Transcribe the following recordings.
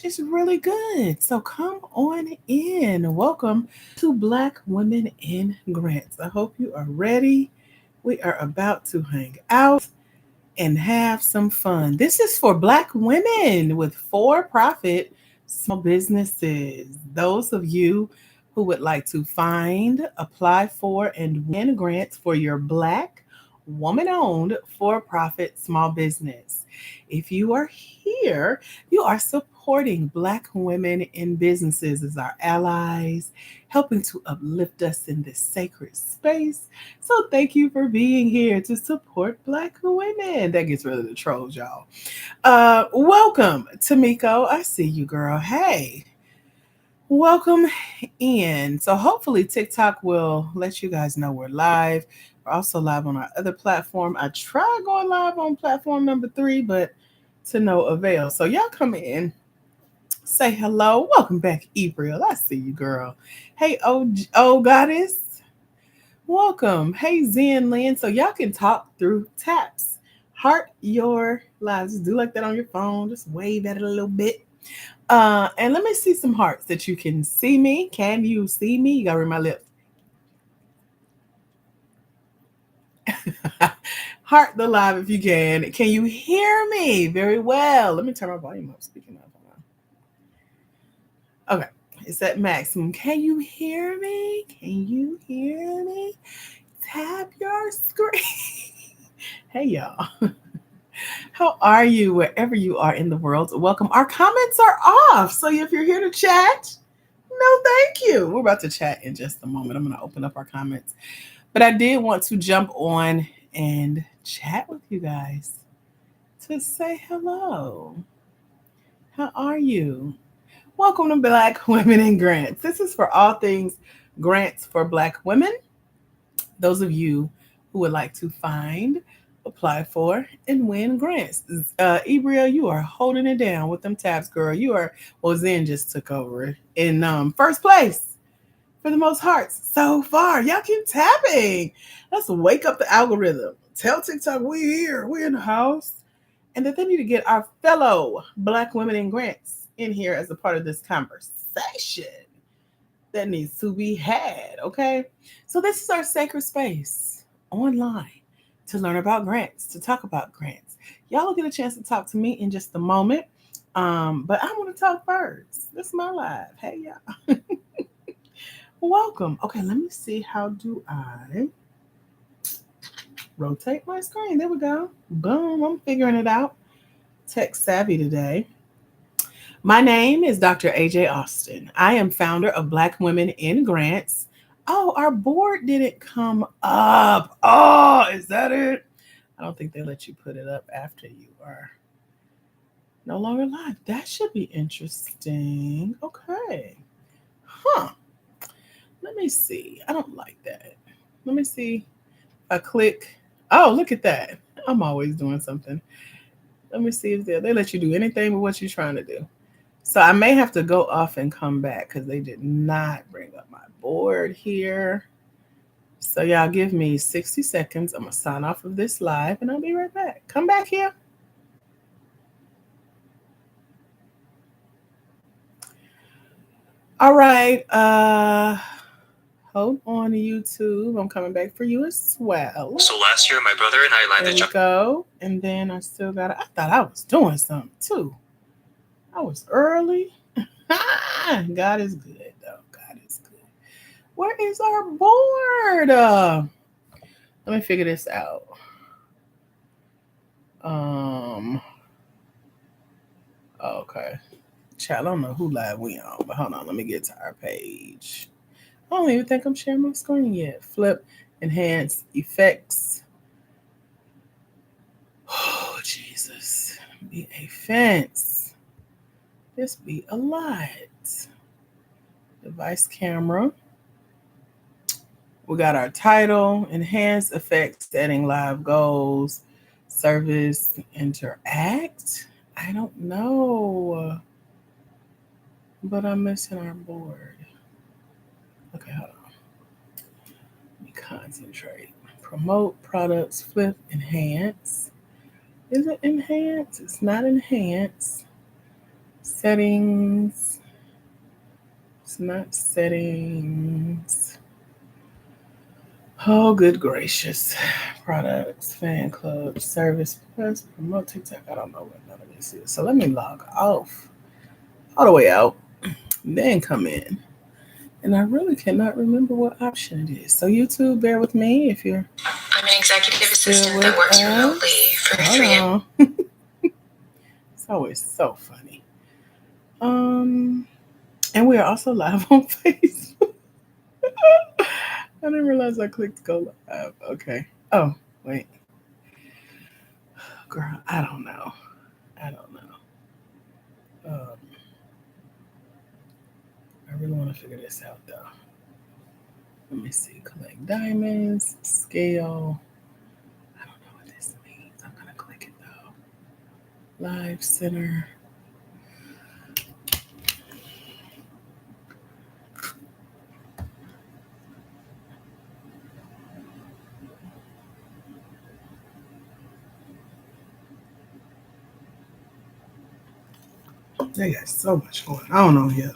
She's really good. So come on in. Welcome to Black Women in Grants. I hope you are ready. We are about to hang out and have some fun. This is for Black women with for profit small businesses. Those of you who would like to find, apply for, and win grants for your Black woman owned for profit small business. If you are here, you are supporting Black women in businesses as our allies, helping to uplift us in this sacred space. So thank you for being here to support Black women. That gets rid of the trolls, y'all. Welcome, Tamiko. I see you, girl. Hey, welcome in. So hopefully TikTok will let you guys know we're live. We're also live on our other platform. I tried going live on platform number 3, but to no avail. So y'all come in, say hello. Welcome back, April. I see you, girl. Hey, oh goddess. Welcome. Hey, Zen Lynn. So y'all can talk through taps. Heart your lives. Just do like that on your phone. Just wave at it a little bit. And let me see some hearts that you can see me. Can you see me? You gotta read my lips. Heart the live if you can. Can you hear me? Very well. Let me turn my volume up. Speaking of, okay. It's at maximum. Can you hear me? Can you hear me? Tap your screen. Hey, y'all. How are you wherever you are in the world? Welcome. Our comments are off. So if you're here to chat, no, thank you. We're about to chat in just a moment. I'm going to open up our comments. But I did want to jump on and chat with you guys to say hello. How are you? Welcome to Black Women in Grants. This is for all things grants for Black women. Those of you who would like to find, apply for, and win grants. Ibria, you are holding it down with them tabs, girl. You are, well, Zen just took over in first place for the most hearts so far. Y'all keep tapping. Let's wake up the algorithm. Tell TikTok we here, we in the house. And that they need to get our fellow Black women in grants in here as a part of this conversation that needs to be had. Okay. So, this is our sacred space online to learn about grants, to talk about grants. Y'all will get a chance to talk to me in just a moment. But I want to talk first. This is my live. Hey, y'all. Welcome. Okay, let me see. How do I rotate my screen? There we go. Boom. I'm figuring it out. Tech savvy today. My name is Dr. AJ Austin. I am founder of Black Women in Grants. Oh, our board didn't come up. Oh, is that it? I don't think they let you put it up after you are no longer live. That should be interesting. Okay. Huh. Let me see. I don't like that. Let me see. I click. Oh, look at that. I'm always doing something. Let me see if they let you do anything with what you're trying to do. So I may have to go off and come back because they did not bring up my board here. So y'all give me 60 seconds. I'm going to sign off of this live and I'll be right back. Come back here. All right. Hold on, YouTube. I'm coming back for you as well. So last year, my brother and I landed. There we go. And then I still got. I thought I was doing something too. I was early. God is good, though. God is good. Where is our board? Let me figure this out. Okay. Child, I don't know who live we on, but hold on. Let me get to our page. I don't even think I'm sharing my screen yet. Flip, enhance, effects. Oh, Jesus. Be a fence. This be a lot. Device camera. We got our title, enhance, effects, setting, live goals, service, interact. I don't know. But I'm missing our board. Okay, hold on. Let me concentrate. Promote products, flip, enhance. Is it enhance? It's not enhance. Settings. It's not settings. Oh, good gracious. Products, fan club, service, plus promote TikTok. I don't know what none of this is. So let me log off all the way out, then come in. And I really cannot remember what option it is. So YouTube, bear with me if you're. I'm an executive still assistant with that works us. remotely for Hold 3 on. It's always so funny. And we are also live on Facebook. I didn't realize I clicked go live. Okay. Oh, wait. Girl, I don't know. I don't know. I really want to figure this out though. Let me see. Collect diamonds, scale. I don't know what this means. I'm gonna click it though. Live center. They got so much going on here.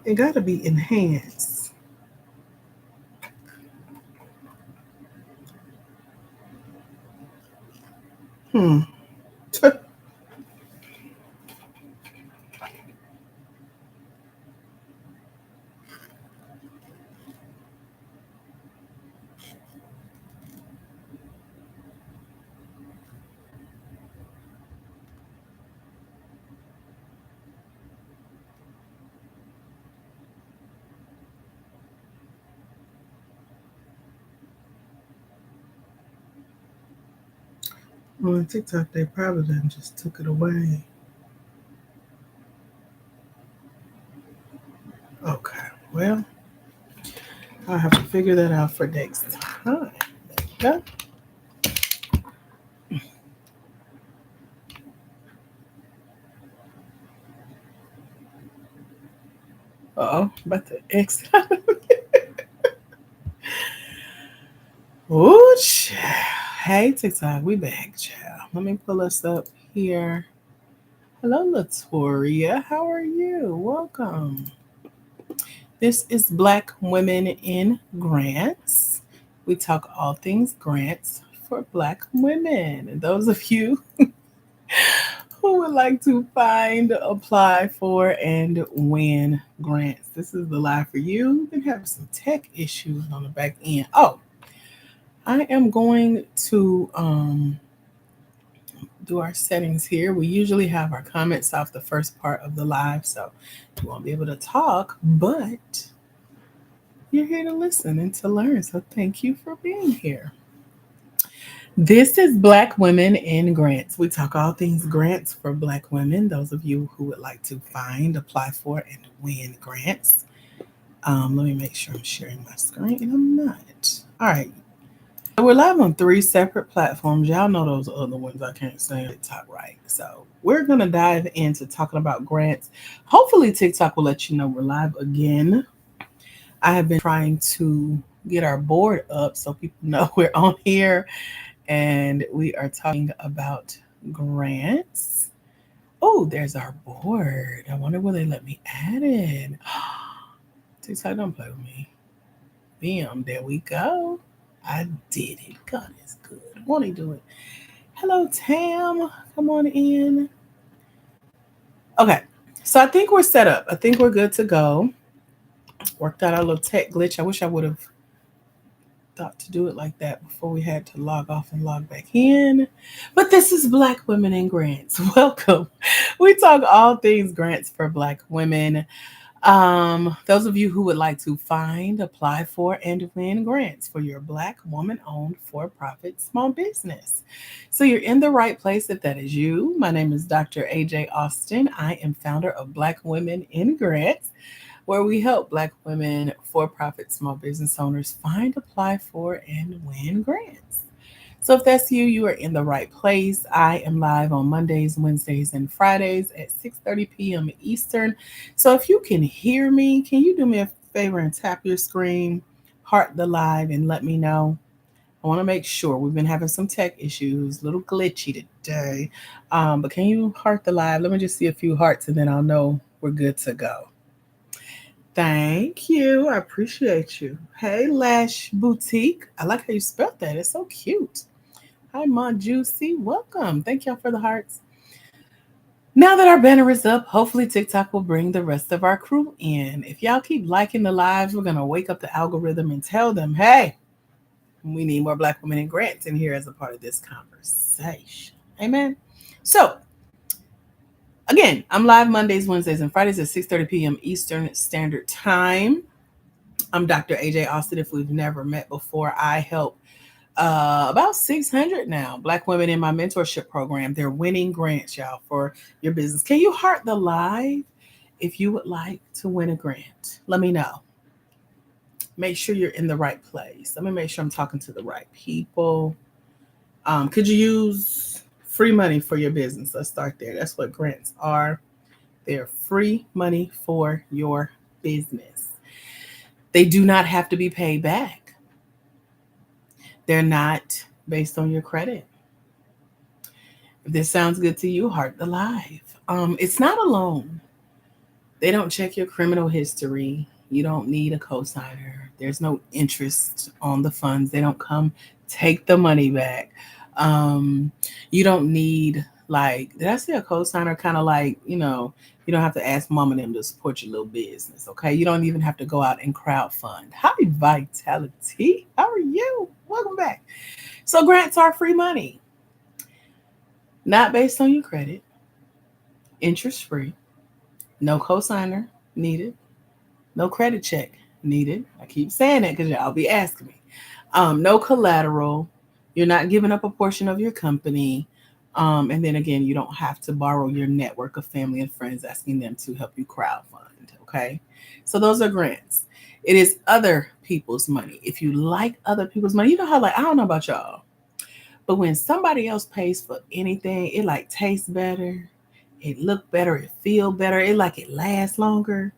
It gotta be enhanced. Hmm. Well, on TikTok, they probably done just took it away. Okay. Well, I'll have to figure that out for next time. Yeah. Uh-oh, about to exit out of it. Ooh, child. Hey, TikTok, we back, child. Let me pull us up here. Hello, Latoria. How are you? Welcome. This is Black Women in Grants. We talk all things grants for Black women. And those of you who would like to find, apply for, and win grants, this is the live for you. We've been having some tech issues on the back end. Oh, I am going to do our settings here. We usually have our comments off the first part of the live, so you won't be able to talk, but you're here to listen and to learn. So thank you for being here. This is Black Women in Grants. We talk all things grants for Black women. Those of you who would like to find, apply for, and win grants. Let me make sure I'm sharing my screen, and I'm not. All right. So we're live on 3 separate platforms. Y'all know those other ones I can't say TikTok right. So we're gonna dive into talking about grants. Hopefully TikTok will let you know we're live again. I have been trying to get our board up so people know we're on here and we are talking about grants. Oh, there's our board. I wonder will they let me add it. TikTok, don't play with me. Bam, there we go. I did it. God is good. Won't he do it? Hello, Tam. Come on in. Okay, so I think we're set up. I think we're good to go. Worked out our little tech glitch. I wish I would have thought to do it like that before we had to log off and log back in. But this is Black Women in Grants. Welcome. We talk all things grants for Black women. Those of you who would like to find, apply for, and win grants for your Black woman-owned for-profit small business. So you're in the right place if that is you. My name is Dr. AJ Austin. I am founder of Black Women in Grants, where we help Black women, for-profit small business owners find, apply for, and win grants. So if that's you, you are in the right place. I am live on Mondays, Wednesdays, and Fridays at 6:30 p.m. Eastern. So if you can hear me, can you do me a favor and tap your screen, heart the live, and let me know? I want to make sure we've been having some tech issues, a little glitchy today. But can you heart the live? Let me just see a few hearts and then I'll know we're good to go. Thank you. I appreciate you. Hey, Lash Boutique. I like how you spelled that. It's so cute. Hi, Mon Juicy. Welcome. Thank y'all for the hearts. Now that our banner is up, hopefully TikTok will bring the rest of our crew in. If y'all keep liking the lives, we're going to wake up the algorithm and tell them, hey, we need more Black women in grants in here as a part of this conversation. Amen. So, again, I'm live Mondays, Wednesdays, and Fridays at 6:30 p.m. Eastern Standard Time. I'm Dr. AJ Austin. If we've never met before, I help about 600 now Black women in my mentorship program. They're winning grants, y'all, for your business. Can you heart the live if you would like to win a grant? Let me know. Make sure you're in the right place. Let me make sure I'm talking to the right people. Could you use free money for your business? Let's start there. That's what grants are. They're free money for your business. They do not have to be paid back. They're not based on your credit. If this sounds good to you, heart the live. It's not a loan. They don't check your criminal history. You don't need a cosigner. There's no interest on the funds. They don't come take the money back. You don't need, like, did I say a cosigner? Kind of like, you don't have to ask mom and them to support your little business. Okay. You don't even have to go out and crowdfund. Hi, Vitality. How are you? Welcome back. So grants are free money, not based on your credit, interest free, no cosigner needed, no credit check needed. I keep saying that because y'all be asking me. No collateral. You're not giving up a portion of your company. And then again, you don't have to borrow your network of family and friends asking them to help you crowdfund. Okay. So those are grants. It is other people's money. If you like other people's money, you know how, like, I don't know about y'all, but when somebody else pays for anything, it like tastes better, it look better, it feel better, it like it lasts longer.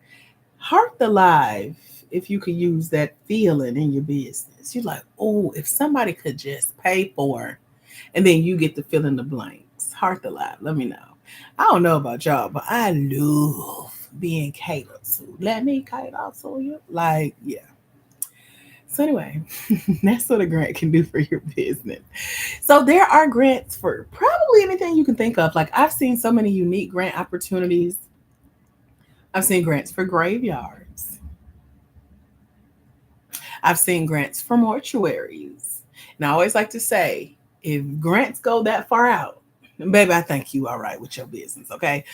Heart the live if you could use that feeling in your business. You're like, oh, if somebody could just pay for, and then you get to fill in the blanks. Heart the live. Let me know. I don't know about y'all, but I love being catered to. Let me cater to you. Like, yeah. So anyway, that's what a grant can do for your business. So there are grants for probably anything you can think of. Like, I've seen so many unique grant opportunities. I've seen grants for graveyards. I've seen grants for mortuaries. And I always like to say, if grants go that far out, baby, I think you all right with your business, okay?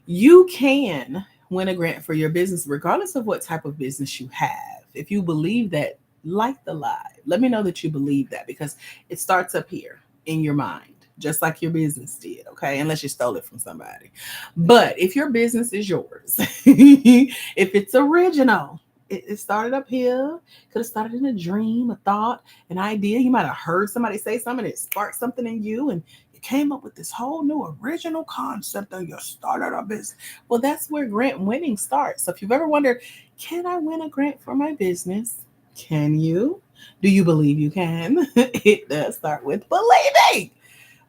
You can win a grant for your business regardless of what type of business you have. If you believe that, like the live, let me know that you believe that, because it starts up here in your mind, just like your business did, okay? Unless you stole it from somebody. But if your business is yours, if it's original, it started up here. Could have started in a dream, a thought, an idea. You might have heard somebody say something, it sparked something in you, and you came up with this whole new original concept and you started a business. Well, that's where grant winning starts. So if you've ever wondered, can I win a grant for my business? Can you? Do you believe you can? It does start with believing.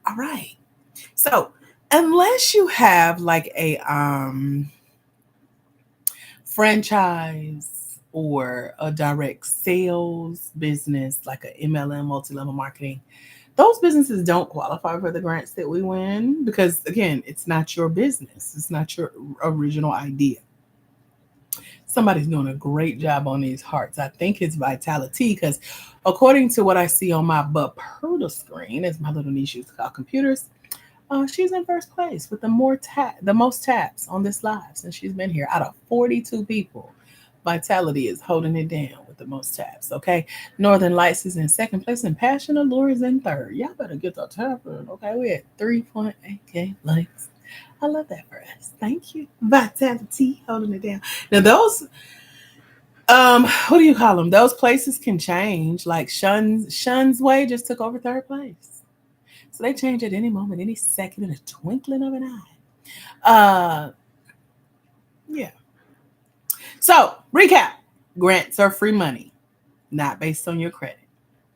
All right. So unless you have like a franchise or a direct sales business, like a MLM, multi-level marketing, those businesses don't qualify for the grants that we win because, again, it's not your business. It's not your original idea. Somebody's doing a great job on these hearts. I think it's Vitality because, according to what I see on my Buperta screen, as my little niece used to call computers, she's in first place with the most taps on this live since she's been here. Out of 42 people, Vitality is holding it down with the most taps. Okay, Northern Lights is in second place, and Passion Allure is in third. Y'all better get the tapping. Okay, we at 3.8K likes. I love that for us. Thank you, Vitality, holding it down. Now those what do you call them? Those places can change. Like Shun's Way just took over third place. So they change at any moment, any second, in a twinkling of an eye. Yeah. So recap: grants are free money, not based on your credit.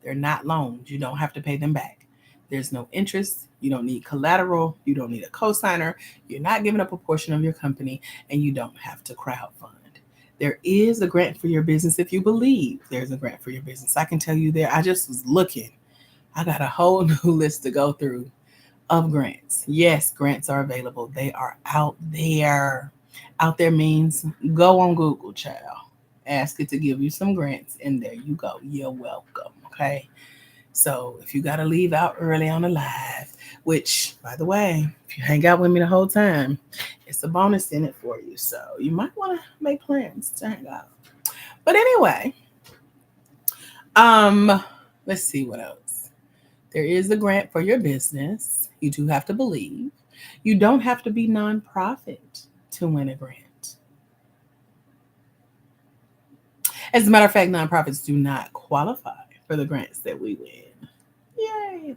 They're not loans. You don't have to pay them back. There's no interest. You don't need collateral. You don't need a cosigner. You're not giving up a portion of your company, and you don't have to crowdfund. There is a grant for your business if you believe there's a grant for your business. I can tell you there. I just was looking. I got a whole new list to go through of grants. Yes, grants are available. They are out there. Out there means go on Google, child. Ask it to give you some grants, and there you go. You're welcome. Okay. So if you got to leave out early on the live, which, by the way, if you hang out with me the whole time, it's a bonus in it for you. So you might want to make plans to hang out. But anyway, let's see what else. There is a grant for your business. You do have to believe. You don't have to be nonprofit to win a grant. As a matter of fact, nonprofits do not qualify for the grants that we win. Yay.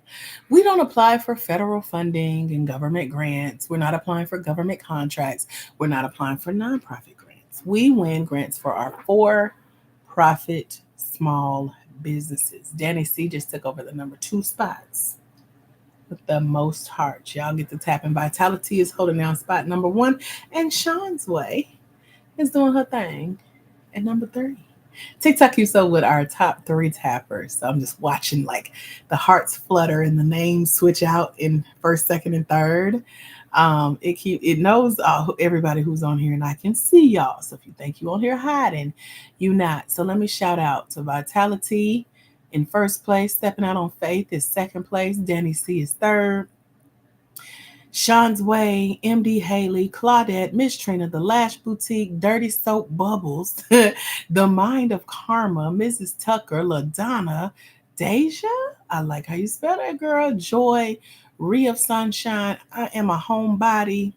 We don't apply for federal funding and government grants. We're not applying for government contracts. We're not applying for nonprofit grants. We win grants for our for-profit small businesses. Danny C just took over the number 2 spots with the most hearts. Y'all get the tap, and Vitality is holding down spot number 1, and Sean's Way is doing her thing at number 3. TikTok you so with our top 3 tappers. So I'm just watching like the hearts flutter and the names switch out in first, second, and third. It knows everybody who's on here, and I can see y'all. So if you think you on here hiding, you not. So let me shout out to Vitality in first place. Stepping Out on Faith is second place. Danny C is third. Sean's Way, MD Haley, Claudette, Miss Trina, The Lash Boutique, Dirty Soap Bubbles, The Mind of Karma, Mrs. Tucker, LaDonna, Deja, I like how you spell that, girl, Joy, Ree of Sunshine, I Am a Homebody,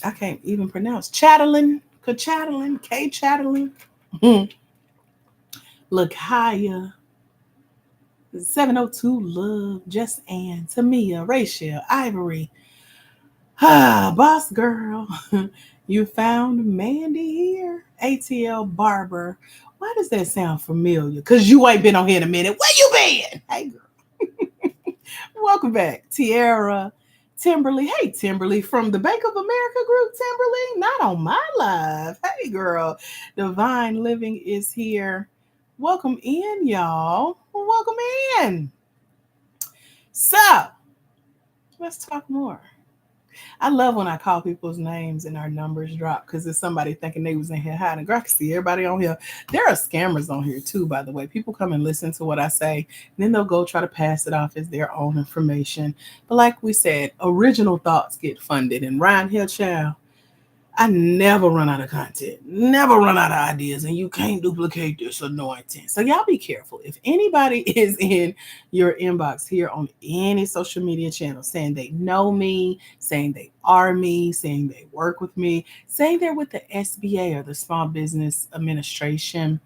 I can't even pronounce, Chatterlin, K Chatterlin, Lakaya, 702 Love, Just Ann, Tamia, Rachel, Ivory, Boss Girl, you found Mandy here, ATL Barber. Why does that sound familiar? Because you ain't been on here in a minute. Where you been? Hey, girl. Welcome back. Tiara, Timberly. Hey, Timberly, from the Bank of America group, Timberly. Not on my live. Hey, girl. Divine Living is here. Welcome in, y'all. Welcome in. So, let's talk more. I love when I call people's names and our numbers drop because there's somebody thinking they was in here hiding. Girl, I can see everybody on here. There are scammers on here too, by the way. People come and listen to what I say, then they'll go try to pass it off as their own information. But like we said, original thoughts get funded. And Ryan Hill, child, I never run out of content, never run out of ideas, and you can't duplicate this anointing. So y'all be careful. If anybody is in your inbox here on any social media channel saying they know me, saying they are me, saying they work with me, saying they're with the SBA or the Small Business Administration,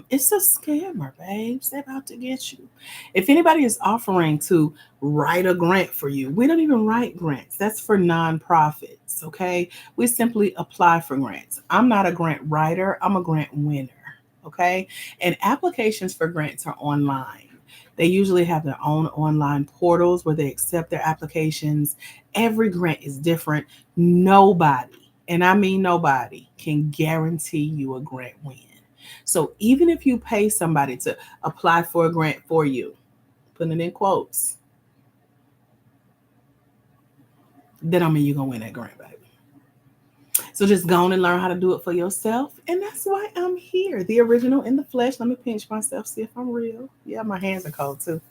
it's a scammer, babes. They're about to get you. If anybody is offering to write a grant for you, we don't even write grants. That's for nonprofits, okay? We simply apply for grants. I'm not a grant writer. I'm a grant winner, okay? And applications for grants are online. They usually have their own online portals where they accept their applications. Every grant is different. Nobody, and I mean nobody, can guarantee you a grant win. So even if you pay somebody to apply for a grant for you, putting it in quotes, that don't mean you're going to win that grant, baby. So just go on and learn how to do it for yourself. And that's why I'm here. The original in the flesh. Let me pinch myself, see if I'm real. Yeah, my hands are cold too.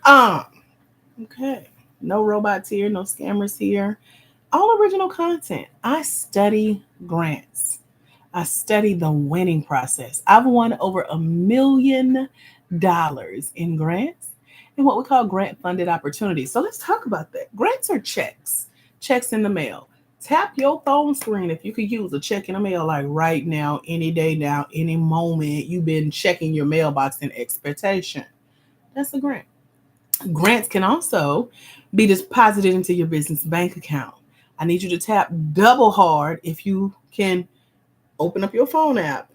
Okay. No robots here, no scammers here. All original content. I study grants. I study the winning process. I've won over $1 million in grants and what we call grant funded opportunities. So let's talk about that. Grants are checks in the mail. Tap your phone screen if you could use a check in the mail, like right now, any day now, any moment. You've been checking your mailbox in expectation. That's a grant. Grants can also be deposited into your business bank account. I need you to tap double hard if you can. Open up your phone app,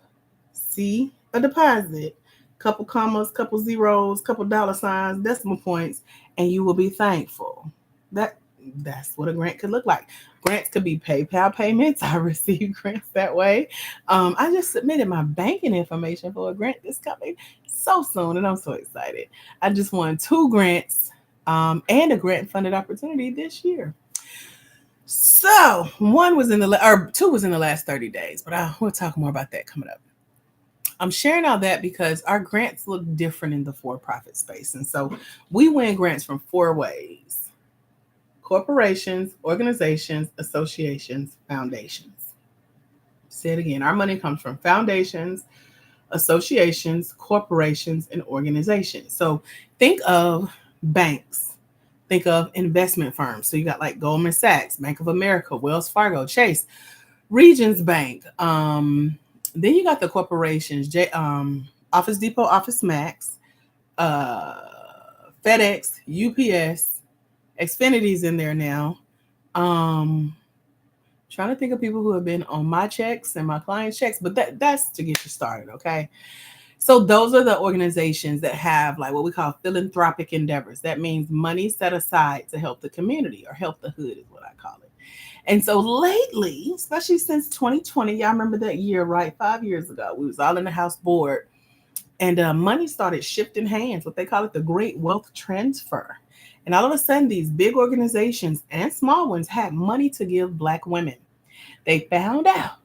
see a deposit, couple commas, couple zeros, couple dollar signs, decimal points, and you will be thankful. That's what a grant could look like. Grants could be PayPal payments. I received grants that way. I just submitted my banking information for a grant that's coming so soon, and I'm so excited. I just won 2 grants and a grant funded opportunity this year. So one was in the or two was in the last 30 days, but we'll talk more about that coming up. I'm sharing all that because our grants look different in the for-profit space. And so we win grants from 4 ways: corporations, organizations, associations, foundations. Say it again. Our money comes from foundations, associations, corporations, and organizations. So think of banks, think of investment firms. So you got like Goldman Sachs, Bank of America, Wells Fargo, Chase, Regions Bank. Then you got the corporations, Office Depot, Office Max, uh, FedEx, UPS, Xfinity's in there now. Um, Trying to think of people who have been on my checks and my clients' checks, but that's to get you started, okay? So those are the organizations that have like what we call philanthropic endeavors. That means money set aside to help the community or help the hood is what I call it. And so lately, especially since 2020, y'all remember that year, right? 5 years ago, we was all in the House board, and money started shifting hands. What they call it, the Great Wealth Transfer. And all of a sudden, these big organizations and small ones had money to give Black women. They found out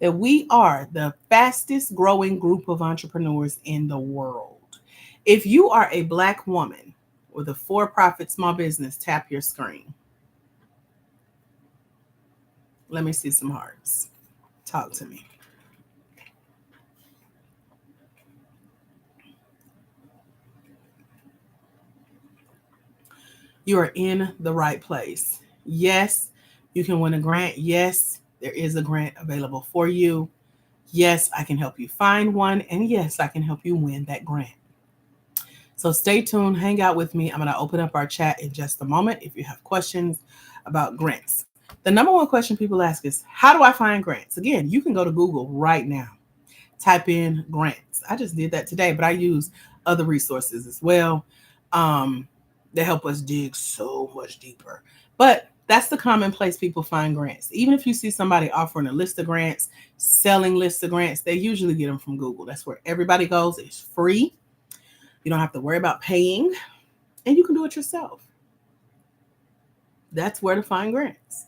that we are the fastest growing group of entrepreneurs in the world. If you are a Black woman with a for-profit small business, tap your screen. Let me see some hearts. Talk to me. You are in the right place. Yes, you can win a grant. Yes, there is a grant available for you. Yes, I can help you find one. And yes, I can help you win that grant. So stay tuned, hang out with me. I'm going to open up our chat in just a moment if you have questions about grants. The number one question people ask is, how do I find grants? Again, you can go to Google right now, type in grants. I just did that today, but I use other resources as well that help us dig so much deeper. But that's the common place people find grants. Even if you see somebody offering a list of grants, selling lists of grants, they usually get them from Google. That's where everybody goes. It's free. You don't have to worry about paying, and you can do it yourself. That's where to find grants.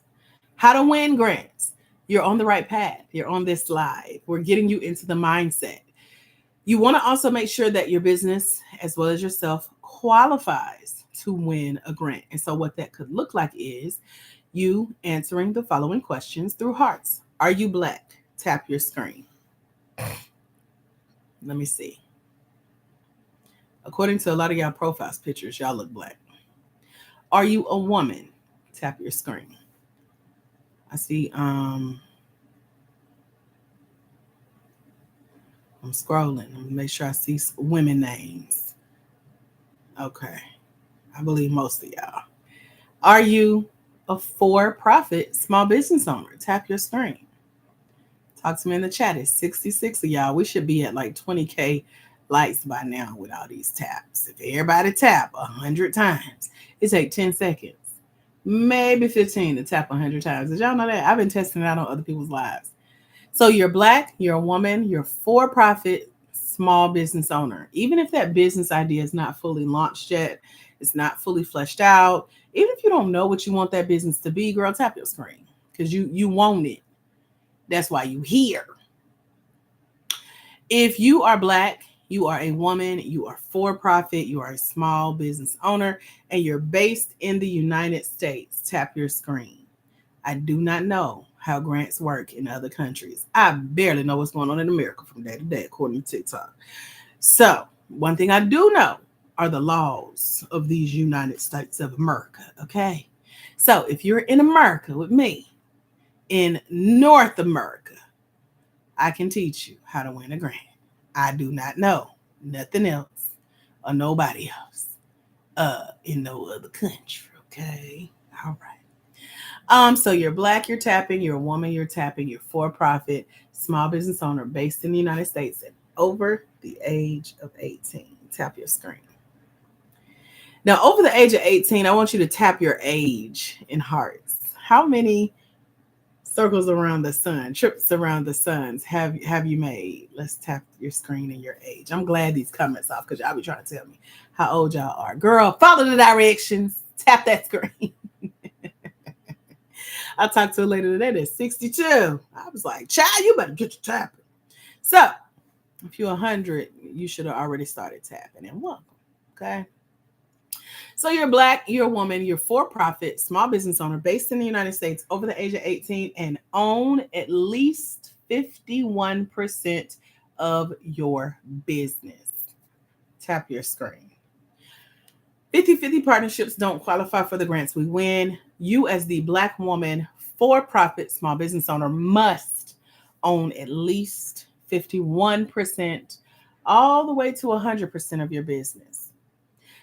How to win grants. You're on the right path. You're on this slide. We're getting you into the mindset. You want to also make sure that your business, as well as yourself, qualifies to win a grant. And so what that could look like is you answering the following questions through hearts. Are you Black? Tap your screen. Let me see. According to a lot of y'all profiles pictures, y'all look Black. Are you a woman? Tap your screen. I see, I'm scrolling. I'm gonna make sure I see women names. Okay. I believe most of y'all. Are you a for-profit small business owner? Tap your screen. Talk to me in the chat. It's 66 of y'all. We should be at like 20K likes by now with all these taps. If everybody tap 100 times, it takes 10 seconds, maybe 15 to tap 100 times. Did y'all know that? I've been testing it out on other people's lives. So you're Black, you're a woman, you're for-profit small business owner. Even if that business idea is not fully launched yet, it's not fully fleshed out, even if you don't know what you want that business to be, girl, tap your screen because you want it. That's why you here. If you are Black, you are a woman, you are for-profit, you are a small business owner, and you're based in the United States, tap your screen. I do not know how grants work in other countries. I barely know what's going on in America from day to day, according to TikTok. So one thing I do know are the laws of these United States of America, okay? So if you're in America with me, in North America, I can teach you how to win a grant. I do not know nothing else or nobody else in no other country, okay? All right. So you're Black, you're tapping, you're a woman, you're tapping, you're for-profit, small business owner based in the United States and over the age of 18. Tap your screen. Now, over the age of 18, I want you to tap your age in hearts. How many circles around the sun, trips around the suns have you made? Let's tap your screen and your age. I'm glad these comments off because y'all be trying to tell me how old y'all are. Girl, follow the directions. Tap that screen. I talked to a lady today that's 62. I was like, child, you better get your tapping. So if you're 100, you should have already started tapping, and welcome. Okay. So you're Black, you're a woman, you're for-profit, small business owner based in the United States over the age of 18 and own at least 51% of your business. Tap your screen. 50-50 partnerships don't qualify for the grants we win. You as the Black woman, for-profit, small business owner must own at least 51% all the way to 100% of your business.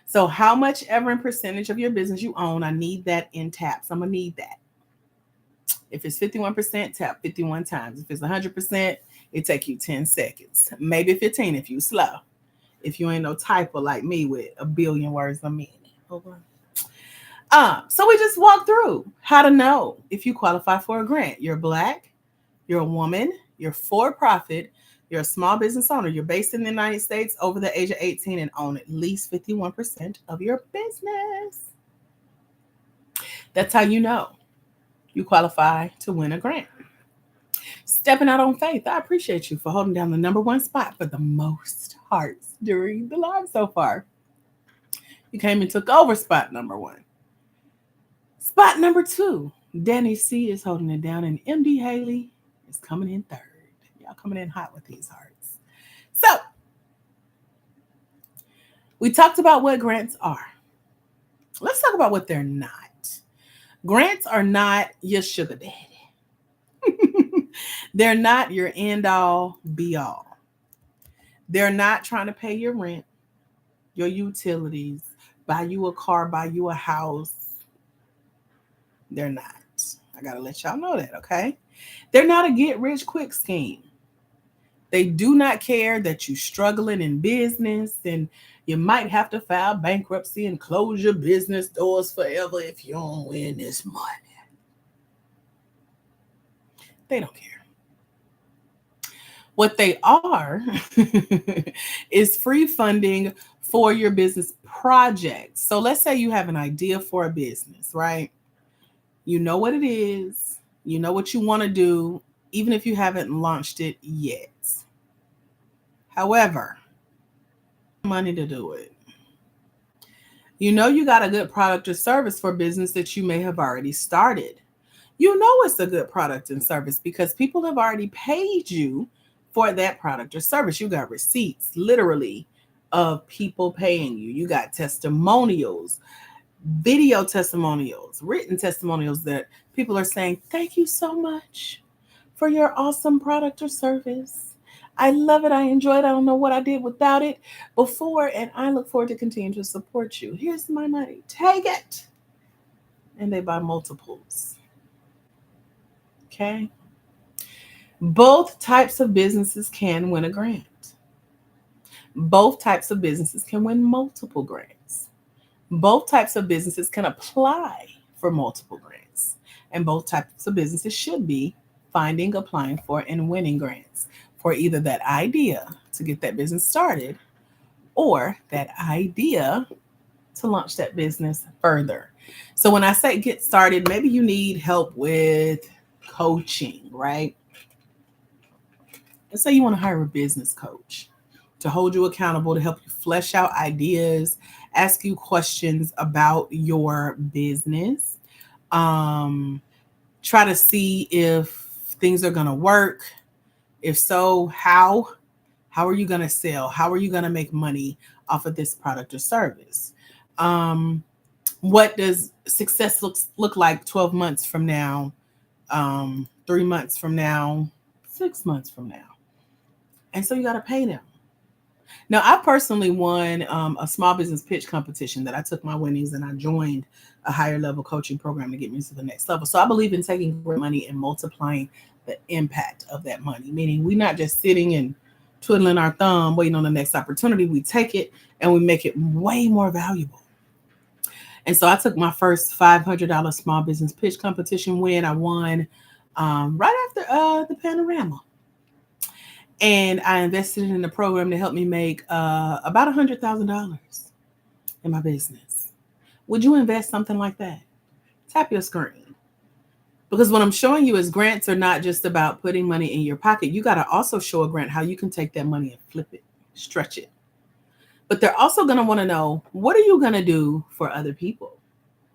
So how much ever in percentage of your business you own, I need that in taps. I'm going to need that. If it's 51%, tap 51 times. If it's 100%, it take you 10 seconds. Maybe 15 if you slow. If you ain't no typer like me with a billion words a minute. Okay. So we just walked through how to know if you qualify for a grant. You're Black, you're a woman, you're for-profit, you're a small business owner. You're based in the United States over the age of 18 and own at least 51% of your business. That's how you know you qualify to win a grant. Stepping out on faith. I appreciate you for holding down the number one spot for the most hearts during the live so far. You came and took over spot number one. Spot number two, Danny C is holding it down, and MD Haley is coming in third. Y'all coming in hot with these hearts. So, we talked about what grants are. Let's talk about what they're not. Grants are not your sugar daddy. They're not your end all, be all. They're not trying to pay your rent, your utilities, buy you a car, buy you a house. They're not. I got to let y'all know that, okay? They're not a get rich quick scheme. They do not care that you're struggling in business and you might have to file bankruptcy and close your business doors forever if you don't win this money. They don't care. What they are is free funding for your business projects. So let's say you have an idea for a business, right? You know what it is. You know what you want to do, even if you haven't launched it yet. However, money to do it. You know you got a good product or service for business that you may have already started. You know it's a good product and service because people have already paid you for that product or service. You got receipts, literally, of people paying you. You got testimonials, video testimonials, written testimonials that people are saying, thank you so much for your awesome product or service. I love it. I enjoy it. I don't know what I did without it before, and I look forward to continue to support you. Here's my money. Take it. And they buy multiples. Okay? Both types of businesses can win a grant. Both types of businesses can win multiple grants. Both types of businesses can apply for multiple grants. And both types of businesses should be finding, applying for, and winning grants for either that idea to get that business started or that idea to launch that business further. So when I say get started, maybe you need help with coaching, right? Let's say you want to hire a business coach to hold you accountable, to help you flesh out ideas, ask you questions about your business, try to see if things are going to work. If so, how are you going to sell? How are you going to make money off of this product or service? What does success look like 12 months from now, 3 months from now, 6 months from now? And so you got to pay them. Now, I personally won a small business pitch competition that I took my winnings and I joined a higher level coaching program to get me to the next level. So I believe in taking money and multiplying the impact of that money, meaning we're not just sitting and twiddling our thumb, waiting on the next opportunity. We take it and we make it way more valuable. And so I took my first $500 small business pitch competition win. I won right after the Panorama. And I invested in a program to help me make about $100,000 in my business. Would you invest something like that? Tap your screen. Because what I'm showing you is grants are not just about putting money in your pocket. You got to also show a grant how you can take that money and flip it, stretch it. But they're also going to want to know, what are you going to do for other people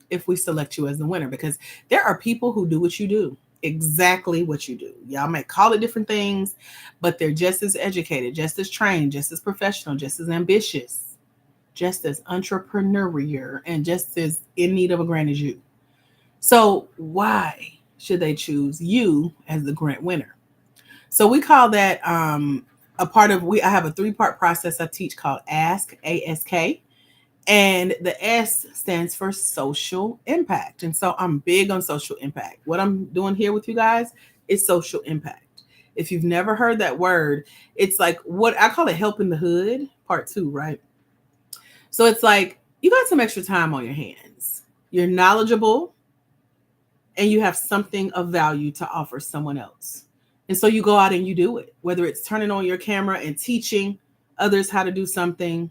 if we select you as the winner? Because there are people who do what you do, exactly what you do. Y'all might call it different things, but they're just as educated, just as trained, just as professional, just as ambitious, just as entrepreneurial, and just as in need of a grant as you. So why should they choose you as the grant winner? So we call that a part of I have a 3-part process I teach called ASK, A-S-K. And the S stands for social impact. And so I'm big on social impact. What I'm doing here with you guys is social impact. If you've never heard that word, it's like what I call it helping the hood, part 2, right? So it's like you got some extra time on your hands. You're knowledgeable and you have something of value to offer someone else. And so you go out and you do it, whether it's turning on your camera and teaching others how to do something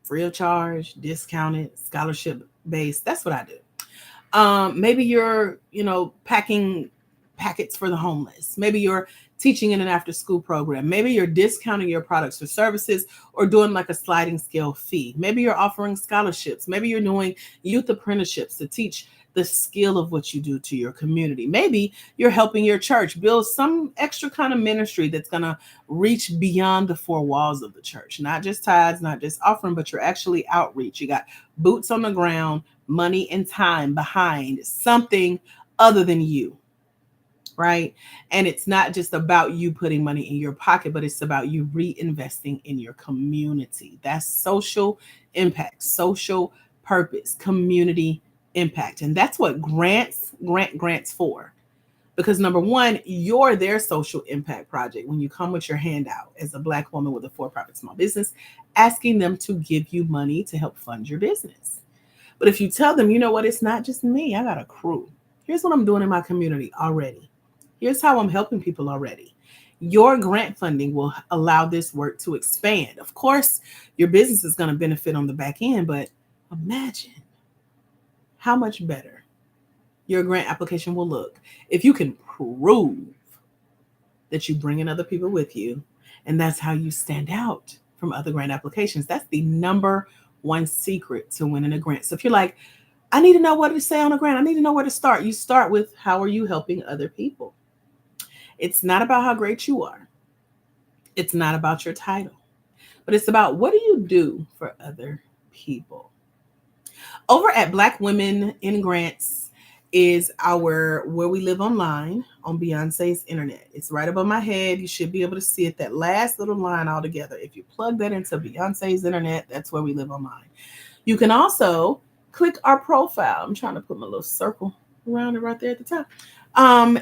free of charge, discounted, scholarship based. That's what I do. Maybe you're, packing packets for the homeless. Maybe you're teaching in an after school program. Maybe you're discounting your products or services or doing like a sliding scale fee. Maybe you're offering scholarships. Maybe you're doing youth apprenticeships to teach the skill of what you do to your community. Maybe you're helping your church build some extra kind of ministry that's going to reach beyond the 4 walls of the church. Not just tithes, not just offering, but you're actually outreach. You got boots on the ground, money and time behind something other than you, right? And it's not just about you putting money in your pocket, but it's about you reinvesting in your community. That's social impact, social purpose, community impact. And that's what grants for. Because number one, you're their social impact project when you come with your hand out as a Black woman with a for-profit small business, asking them to give you money to help fund your business. But if you tell them, you know what, it's not just me, I got a crew. Here's what I'm doing in my community already. Here's how I'm helping people already. Your grant funding will allow this work to expand. Of course, your business is going to benefit on the back end, but imagine how much better your grant application will look if you can prove that you bring in other people with you. And that's how you stand out from other grant applications. That's the number one secret to winning a grant. So if you're like, I need to know what to say on a grant, I need to know where to start. You start with, how are you helping other people? It's not about how great you are. It's not about your title, but it's about, what do you do for other people? Over at Black Women in Grants is our Where We Live Online on Beyonce's internet. It's right above my head. You should be able to see it, that last little line all together. If you plug that into Beyonce's internet, that's Where We Live Online. You can also click our profile. I'm trying to put my little circle around it right there at the top.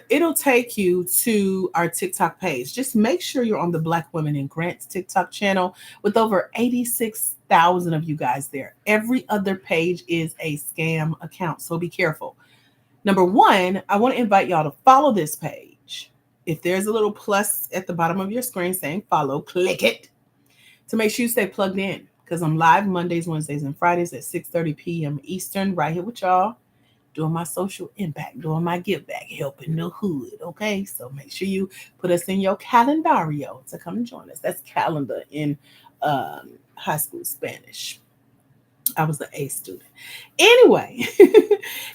It'll take you to our TikTok page. Just make sure you're on the Black Women in Grants TikTok channel with over 86,000 of you guys there. Every other page is a scam account, so be careful. Number one, I want to invite y'all to follow this page. If there's a little plus at the bottom of your screen saying follow, click it to make sure you stay plugged in, because I'm live Mondays, Wednesdays, and Fridays at 6:30 p.m. Eastern, right here with y'all, doing my social impact, doing my give back, helping the hood, okay? So make sure you put us in your calendario to come and join us. That's calendar in high school Spanish. I was an A student. Anyway,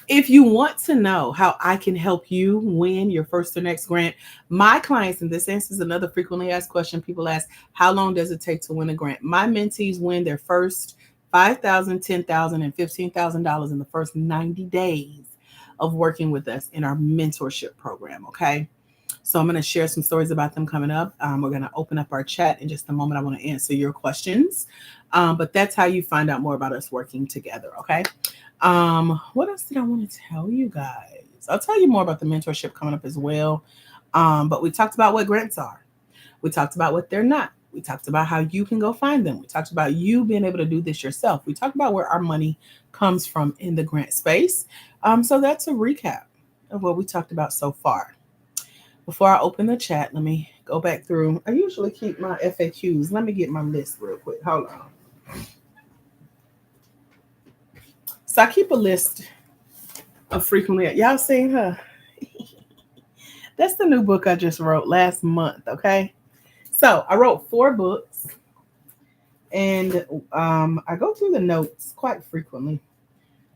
if you want to know how I can help you win your first or next grant, my clients, and this answers another frequently asked question people ask, how long does it take to win a grant? My mentees win their first $5,000, $10,000, and $15,000 in the first 90 days of working with us in our mentorship program, okay? So I'm going to share some stories about them coming up. We're going to open up our chat in just a moment. I want to answer your questions. But that's how you find out more about us working together, okay? What else did I want to tell you guys? I'll tell you more about the mentorship coming up as well. But we talked about what grants are. We talked about what they're not. We talked about how you can go find them. We talked about you being able to do this yourself. We talked about where our money comes from in the grant space. So that's a recap of what we talked about so far. Before I open the chat, let me go back through. I usually keep my FAQs. Let me get my list real quick. Hold on. So I keep a list of frequently. Y'all seen her? That's the new book I just wrote last month. Okay. So I wrote 4 books, and I go through the notes quite frequently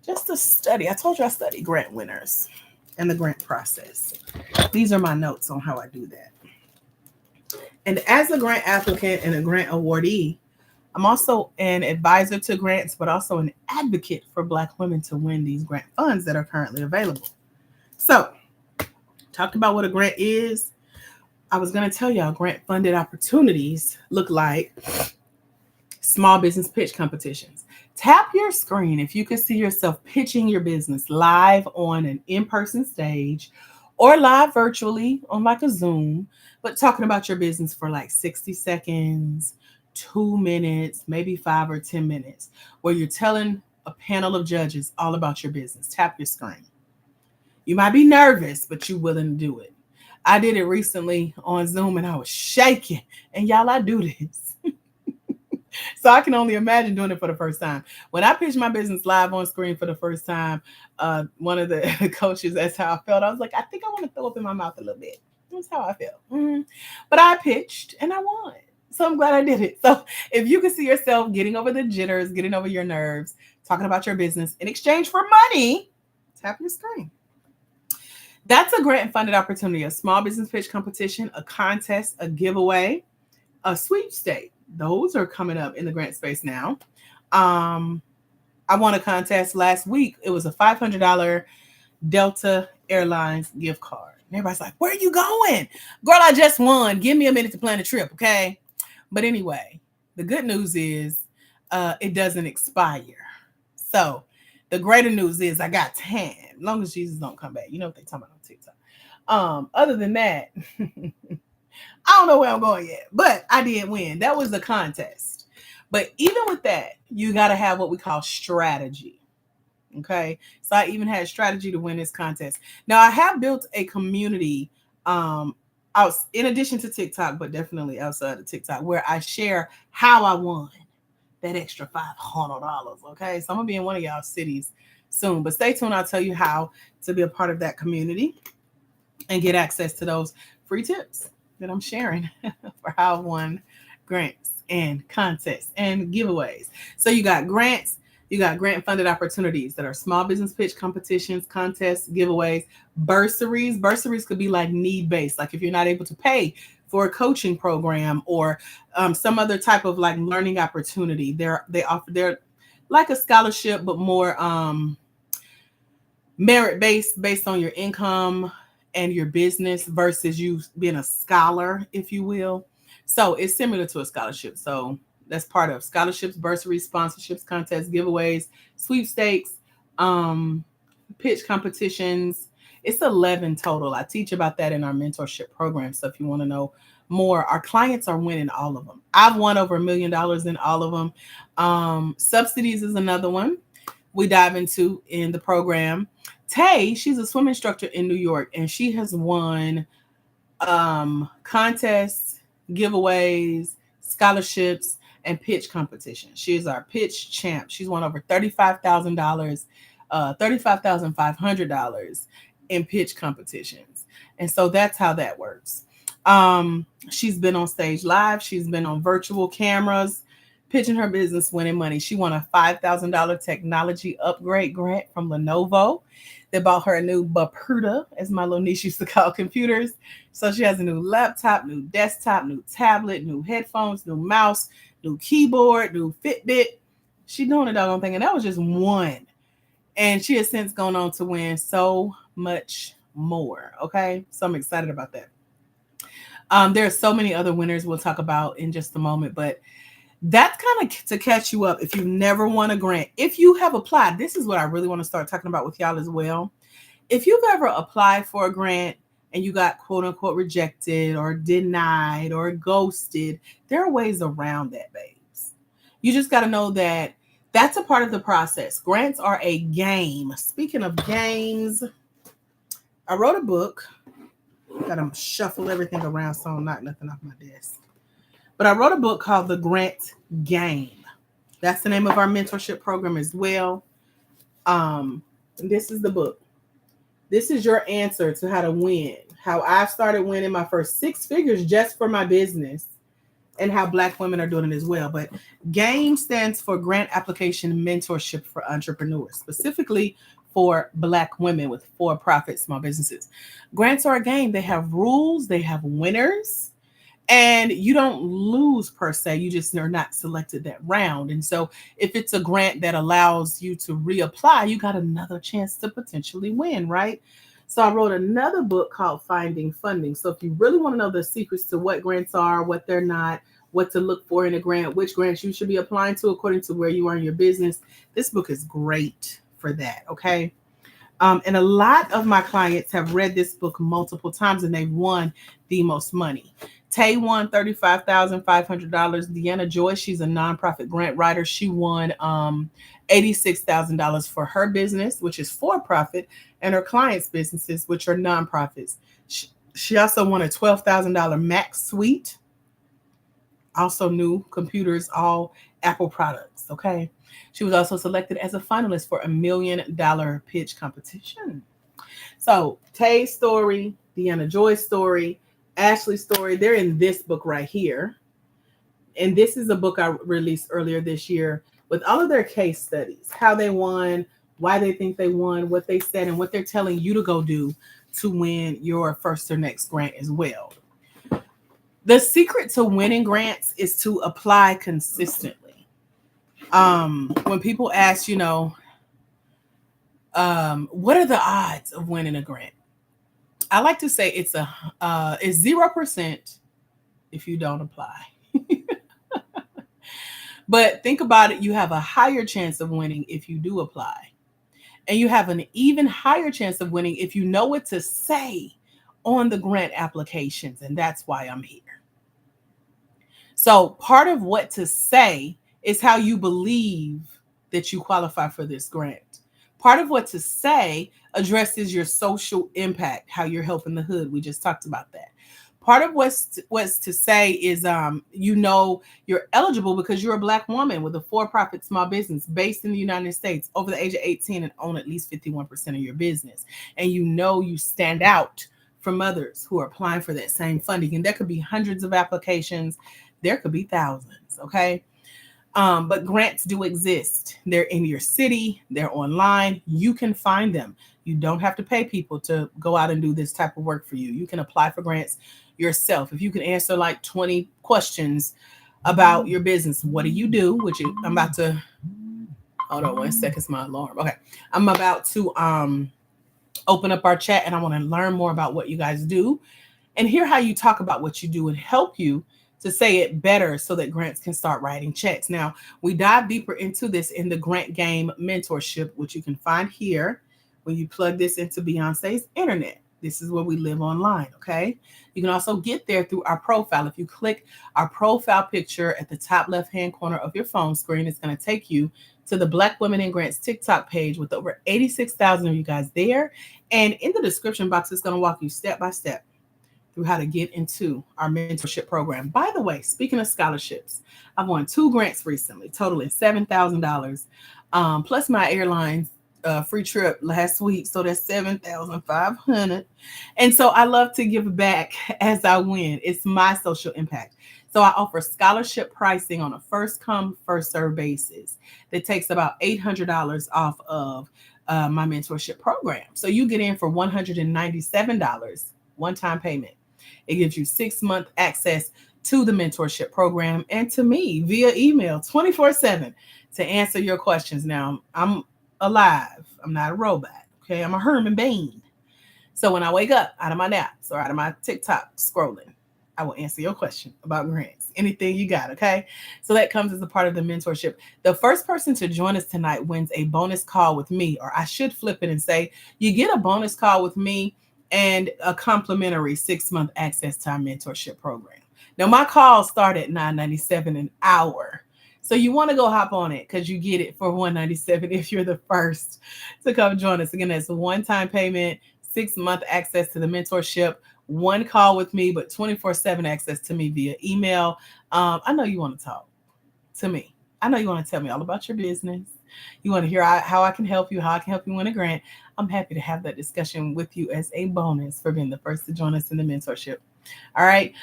just to study. I told you I study grant winners and the grant process. These are my notes on how I do that. And as a grant applicant and a grant awardee, I'm also an advisor to grants, but also an advocate for Black women to win these grant funds that are currently available. So, talked about what a grant is. I was going to tell y'all grant funded opportunities look like small business pitch competitions. Tap your screen if you could see yourself pitching your business live on an in-person stage or live virtually on like a Zoom, but talking about your business for like 60 seconds, 2 minutes, maybe 5 or 10 minutes, where you're telling a panel of judges all about your business. Tap your screen. You might be nervous, but you're willing to do it. I did it recently on Zoom and I was shaking. And y'all, I do this. So I can only imagine doing it for the first time. When I pitched my business live on screen for the first time, one of the coaches, that's how I felt. I was like, I think I want to throw up in my mouth a little bit. That's how I felt. But I pitched and I won. So I'm glad I did it. So if you can see yourself getting over the jitters, getting over your nerves, talking about your business in exchange for money, tap your screen. That's a grant funded opportunity, a small business pitch competition, a contest, a giveaway, a sweepstake. Those are coming up in the grant space now. I won a contest last week. It was a $500 Delta Airlines gift card. And everybody's like, where are you going? Girl, I just won. Give me a minute to plan a trip, okay? But anyway, the good news is it doesn't expire. So the greater news is I got 10. As long as Jesus don't come back. You know what they talking about on TikTok. Other than that, I don't know where I'm going yet, but I did win. That was a contest. But even with that, you got to have what we call strategy. Okay. So I even had strategy to win this contest. Now I have built a community out in addition to TikTok, but definitely outside of TikTok, where I share how I won that extra $500. Okay. So I'm gonna be in one of y'all cities soon, but stay tuned. I'll tell you how to be a part of that community and get access to those free tips that I'm sharing for how I won grants and contests and giveaways. So you got grants, you got grant funded opportunities that are small business pitch competitions, contests, giveaways, bursaries. Bursaries could be like need based, like if you're not able to pay for a coaching program or some other type of like learning opportunity. They're like a scholarship, but more merit based on your income and your business versus you being a scholar, if you will. So it's similar to a scholarship. So that's part of scholarships, bursaries, sponsorships, contests, giveaways, sweepstakes, pitch competitions. It's 11 total. I teach about that in our mentorship program. So if you want to know more, our clients are winning all of them. I've won over $1 million in all of them. Subsidies is another one we dive into in the program. Tay, she's a swim instructor in New York, and she has won contests, giveaways, scholarships, and pitch competitions. She is our pitch champ. She's won over $35,000, $35,500 in pitch competitions. And so that's how that works. She's been on stage live. She's been on virtual cameras, pitching her business, winning money. She won a $5,000 technology upgrade grant from Lenovo. They bought her a new Baputa, as my little niece used to call computers. So she has a new laptop, new desktop, new tablet, new headphones, new mouse, new keyboard, new Fitbit. She's doing a doggone thing. And that was just one. And she has since gone on to win so much more. Okay. So I'm excited about that. There are so many other winners we'll talk about in just a moment, but that's kind of to catch you up if you've never won a grant. If you have applied, this is what I really want to start talking about with y'all as well. If you've ever applied for a grant and you got quote unquote rejected or denied or ghosted, there are ways around that, babes. You just got to know that that's a part of the process. Grants are a game. Speaking of games, I wrote a book. Gotta shuffle everything around so I don't knock nothing off my desk. But I wrote a book called The Grant Game. That's the name of our mentorship program as well. This is the book. This is your answer to how to win. How I started winning my first 6 figures just for my business, and how Black women are doing it as well. But GAME stands for Grant Application Mentorship for Entrepreneurs, specifically for Black women with for-profit small businesses. Grants are a game. They have rules, they have winners, and you don't lose per se. You just are not selected that round. And so if it's a grant that allows you to reapply, you got another chance to potentially win, right? So I wrote another book called Finding Funding. So if you really want to know the secrets to what grants are, what they're not, what to look for in a grant, which grants you should be applying to according to where you are in your business, this book is great for that, okay? And a lot of my clients have read this book multiple times and they've won the most money. Tay won $35,500. Deanna Joy, she's a nonprofit grant writer. She won $86,000 for her business, which is for profit, and her clients' businesses, which are nonprofits. She also won a $12,000 Mac suite. Also new computers, all Apple products, okay? She was also selected as a finalist for $1 million pitch competition. So Tay's story, Deanna Joy's story, Ashley's story, they're in this book right here. And this is a book I released earlier this year with all of their case studies, how they won, why they think they won, what they said, and what they're telling you to go do to win your first or next grant as well. The secret to winning grants is to apply consistently. When people ask, what are the odds of winning a grant? I like to say it's 0% if you don't apply. But think about it, you have a higher chance of winning if you do apply. And you have an even higher chance of winning if you know what to say on the grant applications. And that's why I'm here. So part of what to say is how you believe that you qualify for this grant. Part of what to say addresses your social impact, how you're helping the hood. We just talked about that. Part of what's to say is, you're eligible because you're a Black woman with a for-profit small business based in the United States, over the age of 18, and own at least 51% of your business. And you stand out from others who are applying for that same funding. And there could be hundreds of applications. There could be thousands, okay? But grants do exist. They're in your city. They're online. You can find them. You don't have to pay people to go out and do this type of work for you. You can apply for grants yourself. If you can answer like 20 questions about your business, what do you do? I'm about to, hold on 1 second, it's my alarm. Okay. I'm about to open up our chat and I want to learn more about what you guys do and hear how you talk about what you do and help you to say it better so that grants can start writing checks. Now, we dive deeper into this in the Grant Game Mentorship, which you can find here when you plug this into Beyonce's internet. This is where we live online, okay? You can also get there through our profile. If you click our profile picture at the top left-hand corner of your phone screen, it's going to take you to the Black Women in Grants TikTok page with over 86,000 of you guys there. And in the description box, it's going to walk you step by step through how to get into our mentorship program. By the way, speaking of scholarships, I've won 2 grants recently, totaling $7,000, plus my airlines free trip last week. So that's $7,500. And so I love to give back as I win. It's my social impact. So I offer scholarship pricing on a first come, first serve basis that takes about $800 off of my mentorship program. So you get in for $197, one-time payment. It gives you 6-month access to the mentorship program and to me via email 24/7 to answer your questions. Now, I'm alive. I'm not a robot. Okay. I'm a human being. So when I wake up out of my naps or out of my TikTok scrolling, I will answer your question about grants, anything you got. Okay. So that comes as a part of the mentorship. The first person to join us tonight wins a bonus call with me, or I should flip it and say, you get a bonus call with me and a complimentary 6-month access to our mentorship program. Now, my calls start at $9.97 an hour. So you want to go hop on it because you get it for $197 if you're the first to come join us. Again, that's a one-time payment, 6-month access to the mentorship, one call with me, but 24/7 access to me via email. I know you want to talk to me. I know you want to tell me all about your business. You want to hear how I can help you, how I can help you win a grant. I'm happy to have that discussion with you as a bonus for being the first to join us in the mentorship. All right.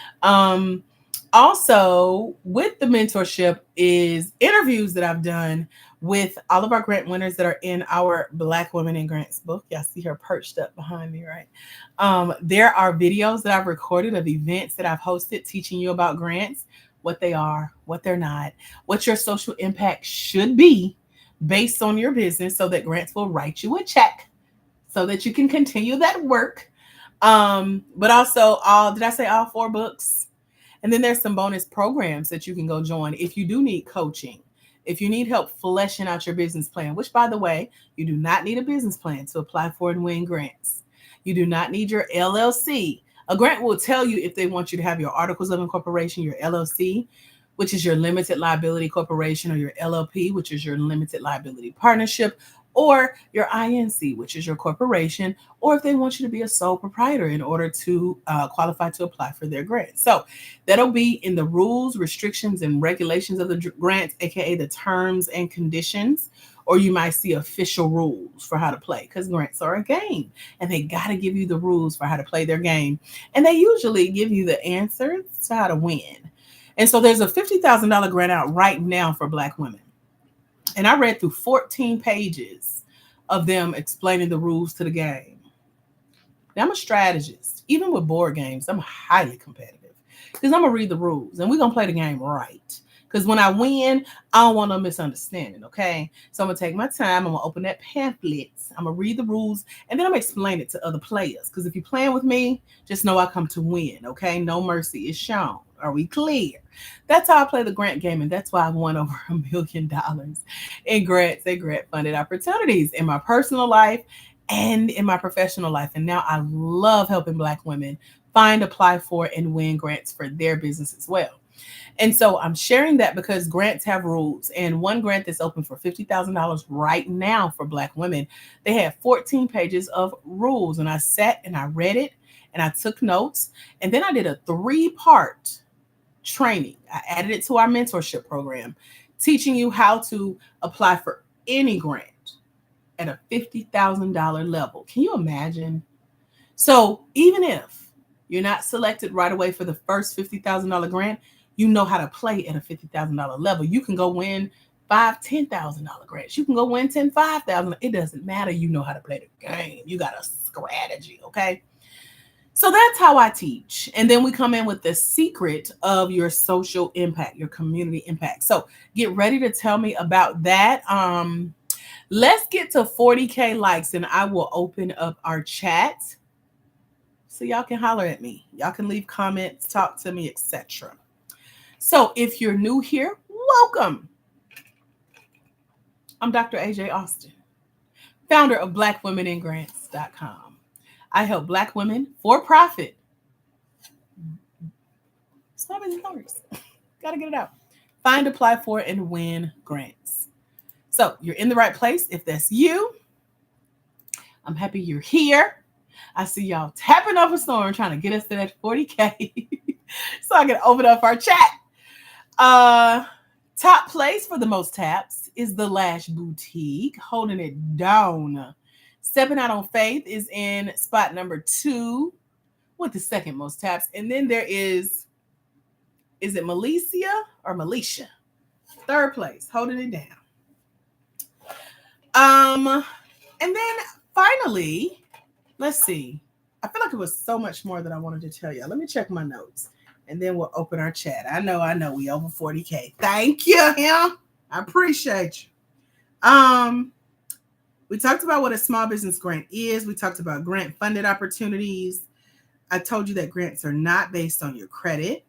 Also, with the mentorship is interviews that I've done with all of our grant winners that are in our Black Women in Grants book. Y'all see her perched up behind me, right? There are videos that I've recorded of events that I've hosted teaching you about grants, what they are, what they're not, what your social impact should be based on your business so that grants will write you a check so that you can continue that work. But also did I say all 4 books? And then there's some bonus programs that you can go join if you do need coaching, if you need help fleshing out your business plan, which, by the way, you do not need a business plan to apply for and win grants. You do not need your LLC. A grant will tell you if they want you to have your articles of incorporation, your LLC, which is your limited liability corporation, or your LLP, which is your limited liability partnership, or your INC, which is your corporation, or if they want you to be a sole proprietor in order to qualify to apply for their grant. So that'll be in the rules, restrictions, and regulations of the grants, aka the terms and conditions, or you might see official rules for how to play, because grants are a game and they got to give you the rules for how to play their game. And they usually give you the answers to how to win. And so there's a $50,000 grant out right now for Black women. And I read through 14 pages of them explaining the rules to the game. Now, I'm a strategist. Even with board games, I'm highly competitive because I'm going to read the rules and we're going to play the game right. Because when I win, I don't want no misunderstanding, okay? So I'm going to take my time. I'm going to open that pamphlet. I'm going to read the rules, and then I'm going to explain it to other players. Because if you're playing with me, just know I come to win, okay? No mercy is shown. Are we clear? That's how I play the grant game, and that's why I won over $1 million in grants and grant-funded opportunities in my personal life and in my professional life. And now I love helping Black women find, apply for, and win grants for their business as well. And so I'm sharing that because grants have rules. And one grant that's open for $50,000 right now for Black women, they have 14 pages of rules. And I sat and I read it and I took notes. And then I did a 3-part training. I added it to our mentorship program, teaching you how to apply for any grant at a $50,000 level. Can you imagine? So even if you're not selected right away for the first $50,000 grant, you know how to play at a $50,000 level. You can go win $5,000, $10,000 grants. You can go win $10,000, $5,000. It doesn't matter. You know how to play the game. You got a strategy, okay? So that's how I teach. And then we come in with the secret of your social impact, your community impact. So get ready to tell me about that. Let's get to 40K likes and I will open up our chat so y'all can holler at me. Y'all can leave comments, talk to me, etc. So if you're new here, welcome. I'm Dr. AJ Austin, founder of BlackWomenInGrants.com. I help Black women for profit. Small business owners. Got to get it out. Find, apply for, and win grants. So you're in the right place. If that's you, I'm happy you're here. I see y'all tapping up a storm trying to get us to that 40K so I can open up our chat. Top place for the most taps is The Lash Boutique, holding it down. Stepping Out on Faith is in spot number 2 with the second most taps. And then there is it Malicia or Malicia? Third place, holding it down. And then finally, let's see. I feel like it was so much more that I wanted to tell you. Let me check my notes and then we'll open our chat. I know we over 40K. Thank you, him. I appreciate you. We talked about what a small business grant is. We talked about grant funded opportunities. I told you that grants are not based on your credit.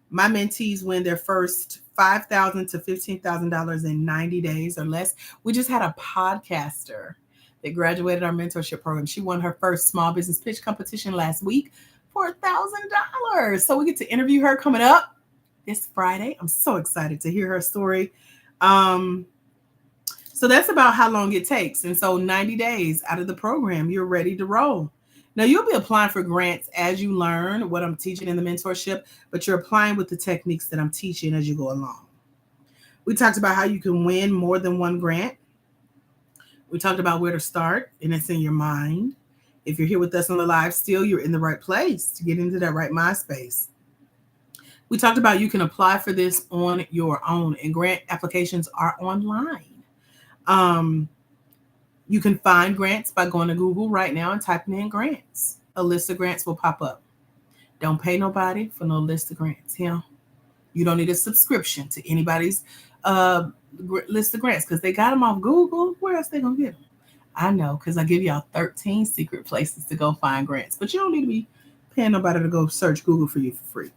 My mentees win their first $5,000 to $15,000 in 90 days or less. We just had a podcaster that graduated our mentorship program. She won her first small business pitch competition last week for $1,000. So we get to interview her coming up this Friday. I'm so excited to hear her story. So that's about how long it takes. And so 90 days out of the program, you're ready to roll. Now, you'll be applying for grants as you learn what I'm teaching in the mentorship, but you're applying with the techniques that I'm teaching as you go along. We talked about how you can win more than one grant. We talked about where to start, and it's in your mind. If you're here with us on the live still, you're in the right place to get into that right mind space. We talked about you can apply for this on your own, and grant applications are online. You can find grants by going to Google right now and typing in grants. A list of grants will pop up. Don't pay nobody for no list of grants. You don't need a subscription to anybody's list of grants because they got them off Google. Where else they gonna get them? I know, because I give y'all 13 secret places to go find grants, but you don't need to be paying nobody to go search Google for you for free.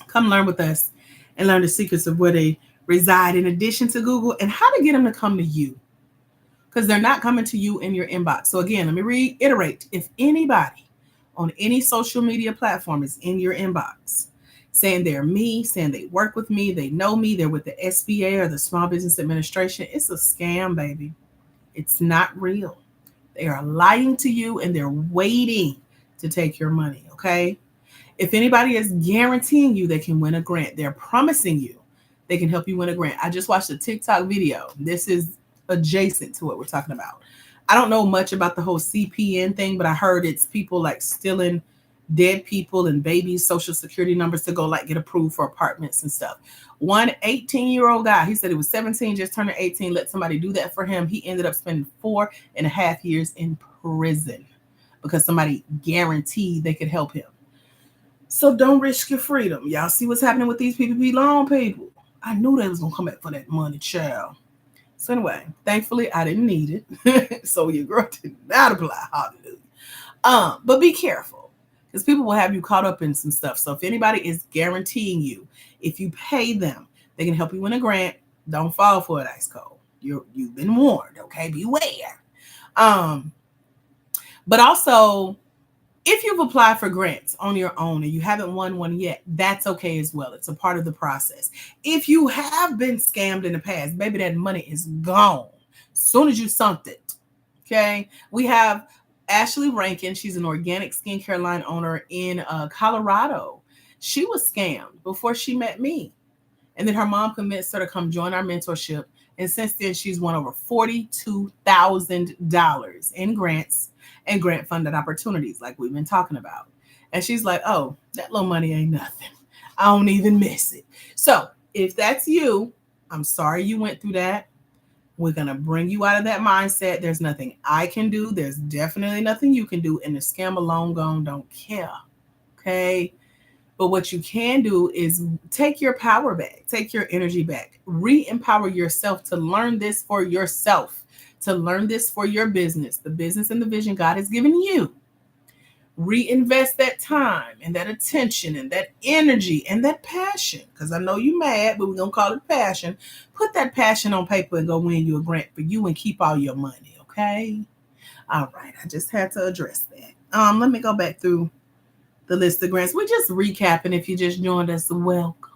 Come learn with us and learn the secrets of where they reside in addition to Google and how to get them to come to you, because they're not coming to you in your inbox. So again, let me reiterate. If anybody on any social media platform is in your inbox saying they're me, saying they work with me, they know me, they're with the SBA or the Small Business Administration, it's a scam, baby. It's not real. They are lying to you and they're waiting to take your money, okay? If anybody is guaranteeing you they can win a grant, they're promising you they can help you win a grant. I just watched a TikTok video. This is adjacent to what we're talking about. I don't know much about the whole CPN thing, but I heard it's people like stealing dead people and babies' social security numbers to go like get approved for apartments and stuff. One 18-year-old guy, he said he was 17, just turned 18, let somebody do that for him. He ended up spending 4.5 years in prison because somebody guaranteed they could help him. So don't risk your freedom. Y'all see what's happening with these PPP loan people. I knew they was going to come back for that money, child. So anyway, thankfully, I didn't need it. So your girl did not apply. Hallelujah. But be careful, because people will have you caught up in some stuff. So if anybody is guaranteeing you, if you pay them, they can help you win a grant. Don't fall for it, ice cold. You've been warned, okay? Beware. But also, if you've applied for grants on your own and you haven't won one yet, that's okay as well. It's a part of the process. If you have been scammed in the past, baby, that money is gone as soon as you sunk it, okay? We have Ashley Rankin. She's an organic skincare line owner in Colorado. She was scammed before she met me. And then her mom convinced her to come join our mentorship. And since then, she's won over $42,000 in grants and grant funded opportunities like we've been talking about. And she's like, oh, that little money ain't nothing. I don't even miss it. So if that's you, I'm sorry you went through that. We're going to bring you out of that mindset. There's nothing I can do. There's definitely nothing you can do. And the scam alone gone don't care. Okay? But what you can do is take your power back, take your energy back, re-empower yourself to learn this for yourself, to learn this for your business, the business and the vision God has given you. Reinvest that time and that attention and that energy and that passion, because I know you're mad, but we're going to call it passion. Put that passion on paper and go win you a grant for you and keep all your money, okay? All right, I just had to address that. Let me go back through the list of grants. We're just recapping. If you just joined us, welcome.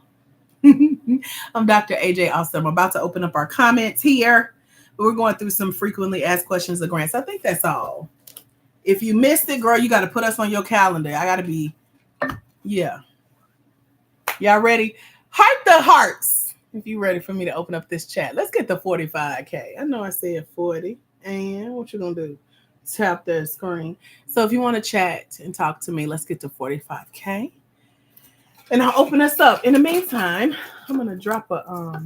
I'm Dr. AJ Austin. I'm about to open up our comments here. We're going through some frequently asked questions of grants. I think that's all. If you missed it, girl, you got to put us on your calendar. I got to be, yeah. Y'all ready? Heart the hearts. If you're ready for me to open up this chat. Let's get the 45K. I know I said 40. And what you going to do? Tap that screen. So if you want to chat and talk to me, let's get to 45K. And I'll open us up. In the meantime, I'm going to drop a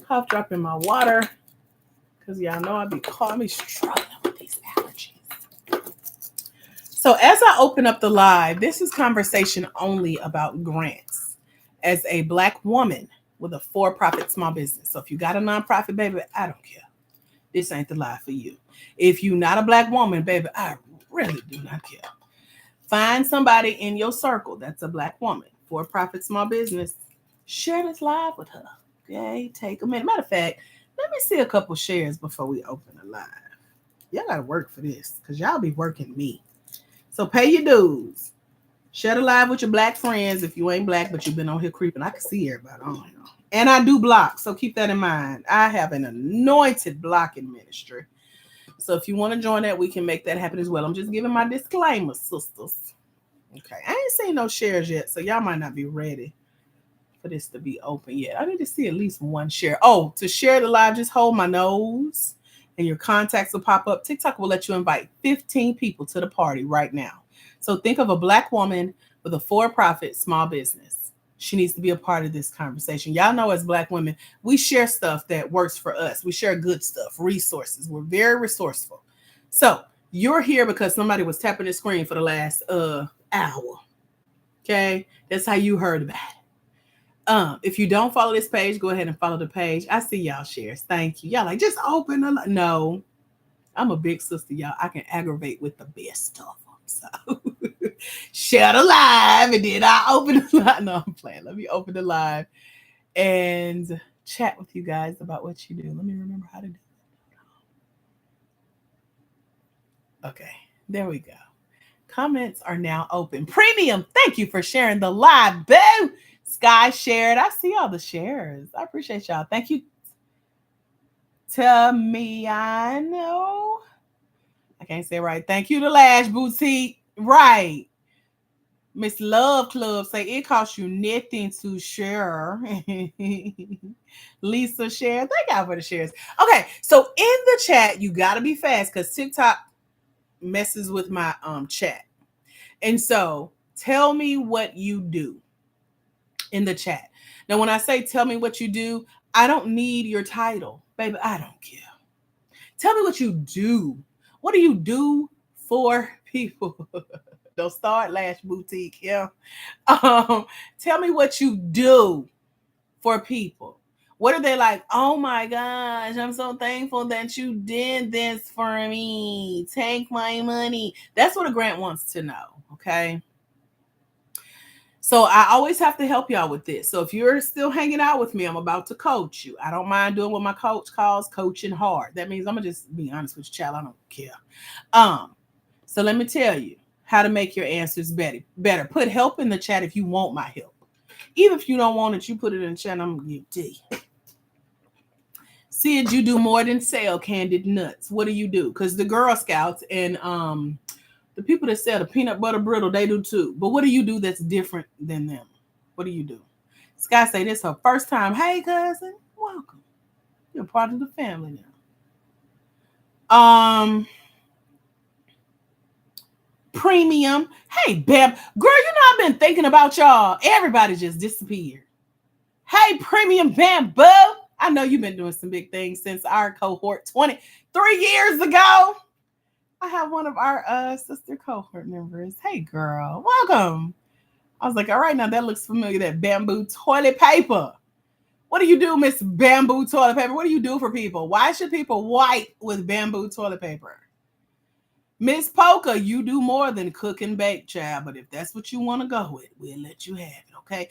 cough drop in my water, because y'all know I be struggling with these allergies. So as I open up the live, this is conversation only about grants as a Black woman with a for-profit small business. So if you got a nonprofit, baby, I don't care. This ain't the live for you. If you're not a Black woman, baby, I really do not care. Find somebody in your circle that's a Black woman, for-profit small business. Share this live with her. Okay, take a minute. Matter of fact, let me see a couple shares before we open the live. Y'all gotta work for this because y'all be working me. So pay your dues. Share the live with your black friends if you ain't black, but you've been on here creeping. I can see everybody on here. And I do block, so keep that in mind. I have an anointed blocking ministry. So if you want to join that, we can make that happen as well. I'm just giving my disclaimer, sisters. Okay, I ain't seen no shares yet, so y'all might not be ready for this to be open yet. I need to see at least one share. Oh, to share the live, just hold my nose and your contacts will pop up. TikTok will let you invite 15 people to the party right now. So think of a black woman with a for-profit small business. She needs to be a part of this conversation. Y'all know as black women, we share stuff that works for us. We share good stuff, resources. We're very resourceful. So you're here because somebody was tapping the screen for the last hour. Okay? That's how you heard about it. If you don't follow this page, go ahead and follow the page. I see y'all shares. Thank you. Y'all like, just open the no. I'm a big sister, y'all. I can aggravate with the best of them. So share the live and then I open the live. No, I'm playing. Let me open the live and chat with you guys about what you do. Let me remember how to do it. Okay, there we go. Comments are now open. Premium, thank you for sharing the live. Boo! Sky shared. I see all the shares. I appreciate y'all. Thank you. Tamiano. I can't say it right. Thank you to Lash Boutique. Right. Miss Love Club say it costs you nothing to share. Lisa share. Thank y'all for the shares. Okay, so in the chat, you gotta be fast because TikTok messes with my chat. And so tell me what you do in the chat. Now, when I say tell me what you do, I don't need your title. Baby, I don't care. Tell me what you do. What do you do for people? Don't start Lash Boutique, yeah. Tell me what you do for people. What are they like? Oh my gosh, I'm so thankful that you did this for me. Take my money. That's what a grant wants to know, okay? So I always have to help y'all with this. So if you're still hanging out with me, I'm about to coach you. I don't mind doing what my coach calls coaching hard. That means I'm gonna just be honest with you, child. I don't care. So let me tell you how to make your answers better. Put help in the chat if you want my help. Even if you don't want it, you put it in the chat. I'm gonna give it to you. Sid, you do more than sell candied nuts. What do you do? Because the Girl Scouts and the people that sell the peanut butter brittle, they do too. But what do you do that's different than them? What do you do? Sky say this her first time. Hey, cousin, welcome. You're part of the family now. Premium. Hey, Bam. Girl, you know I've been thinking about y'all. Everybody just disappeared. Hey, Premium Bamboo. I know you've been doing some big things since our cohort 23 years ago. I have one of our sister cohort members. Hey, girl. Welcome. I was like, all right, now that looks familiar, that bamboo toilet paper. What do you do, Miss Bamboo Toilet Paper? What do you do for people? Why should people wipe with bamboo toilet paper? Miss Polka, you do more than cook and bake, child. But if that's what you want to go with, we'll let you have it, okay?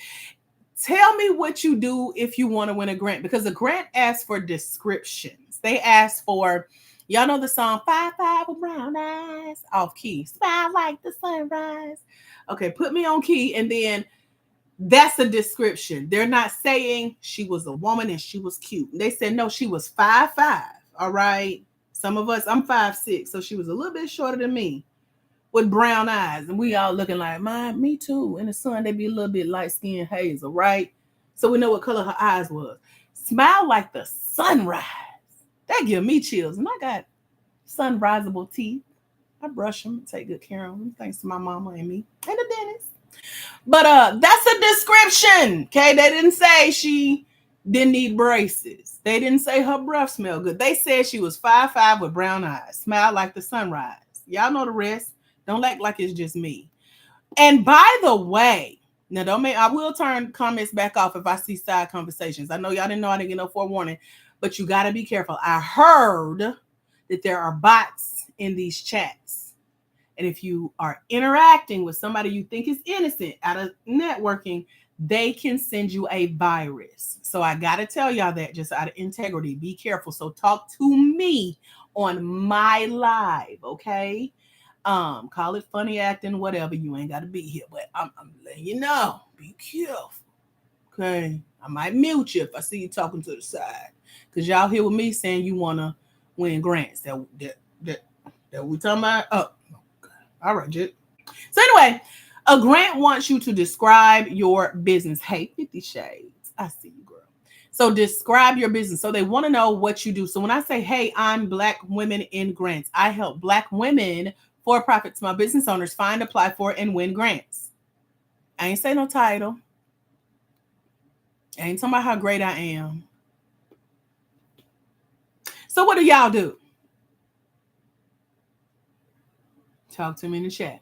Tell me what you do if you want to win a grant, because a grant asks for descriptions. They ask for, y'all know the song 5'5" with brown eyes, off key, smile like the sunrise. Okay, put me on key, and then that's a description. They're not saying she was a woman and she was cute. They said, no, she was 5'5", all right? Some of us, I'm 5'6", so she was a little bit shorter than me with brown eyes. And we all looking like, me too. In the sun, they be a little bit light-skinned hazel, right? So we know what color her eyes was. Smile like the sunrise. That give me chills. And I got sunriseable teeth. I brush them, take good care of them, thanks to my mama and me and the dentist. But that's a description, okay? They didn't say she didn't need braces. They didn't say her breath smelled good. They said she was 5'5" with brown eyes, smiled like the sunrise. Y'all know the rest. Don't act like it's just me. And by the way, now I will turn comments back off if I see side conversations. I know y'all didn't know I didn't get no forewarning, but you got to be careful. I heard that there are bots in these chats. And if you are interacting with somebody you think is innocent out of networking, they can send you a virus. So I got to tell y'all that just out of integrity, be careful. So talk to me on my live, okay? Call it funny acting, whatever. You ain't got to be here, but I'm letting you know. Be careful, okay? I might mute you if I see you talking to the side, cause y'all here with me saying you wanna win grants. That we talking about. Oh, okay. All right, Jit. So anyway, a grant wants you to describe your business. Hey, 50 Shades. I see you, girl. So describe your business. So they want to know what you do. So when I say, hey, I'm Black Women in Grants, I help Black women, for-profit small business owners find, apply for, and win grants. I ain't say no title. I ain't talking about how great I am. So what do y'all do? Talk to me in the chat.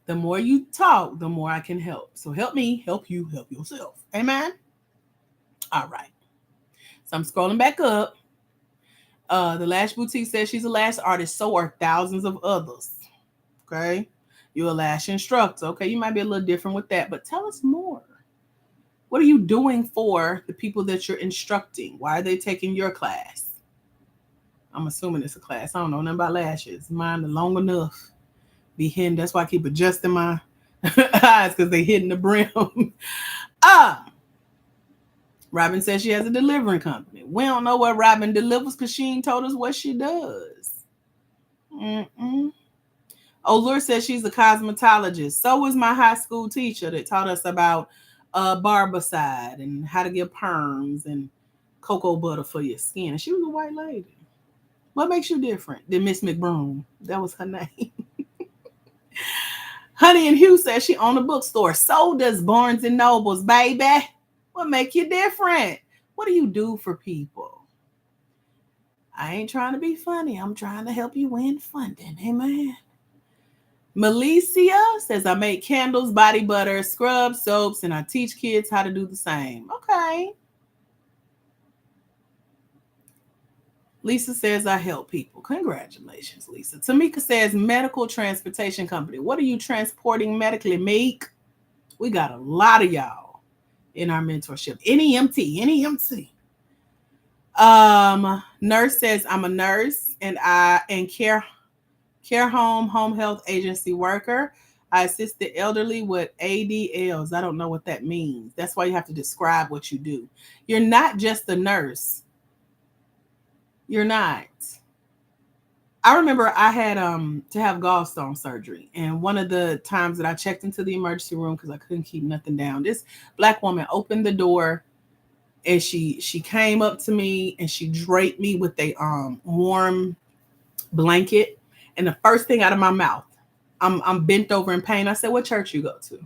The more you talk, the more I can help. So help me, help you, help yourself. Amen? All right. So I'm scrolling back up. The Lash Boutique says she's a lash artist. So are thousands of others. Okay? You're a lash instructor. Okay, you might be a little different with that, but tell us more. What are you doing for the people that you're instructing? Why are they taking your class? I'm assuming it's a class. I don't know nothing about lashes. Mine are long enough. Be hidden. That's why I keep adjusting my eyes, because they hidden the brim. Robin says she has a delivering company. We don't know what Robin delivers because she ain't told us what she does. Allure says she's a cosmetologist. So was my high school teacher that taught us about barbicide and how to get perms and cocoa butter for your skin. And she was a white lady. What makes you different than Miss McBroom? That was her name. Honey and Hugh says she owned a bookstore. So does Barnes and Nobles, baby. What make you different? What do you do for people? I ain't trying to be funny. I'm trying to help you win funding. Amen. Malicia says I make candles, body butter, scrubs, soaps, and I teach kids how to do the same. Okay. Lisa says I help people. Congratulations, Lisa. Tamika says medical transportation company. What are you transporting medically, Meek? We got a lot of y'all in our mentorship. NEMT. Nurse says I'm a nurse and care home health agency worker. I assist the elderly with ADLs. I don't know what that means. That's why you have to describe what you do. You're not just a nurse. You're not. I remember I had to have gallstone surgery, and one of the times that I checked into the emergency room because I couldn't keep nothing down, this Black woman opened the door and she came up to me and she draped me with a warm blanket, and the first thing out of my mouth, I'm bent over in pain. I said, "What church you go to?"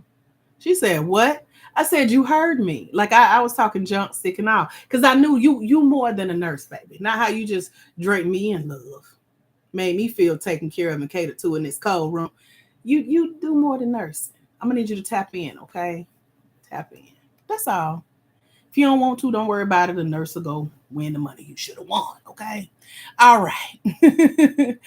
She said, "What?" I said, "You heard me." Like I was talking junk, sick and all, because I knew you more than a nurse, baby. Not how you just drape me in love, made me feel taken care of and catered to in this cold room. You do more than nursing. I'm gonna need you to tap in, okay? Tap in. That's all. If you don't want to, don't worry about it. The nurse will go win the money you should have won, okay? All right.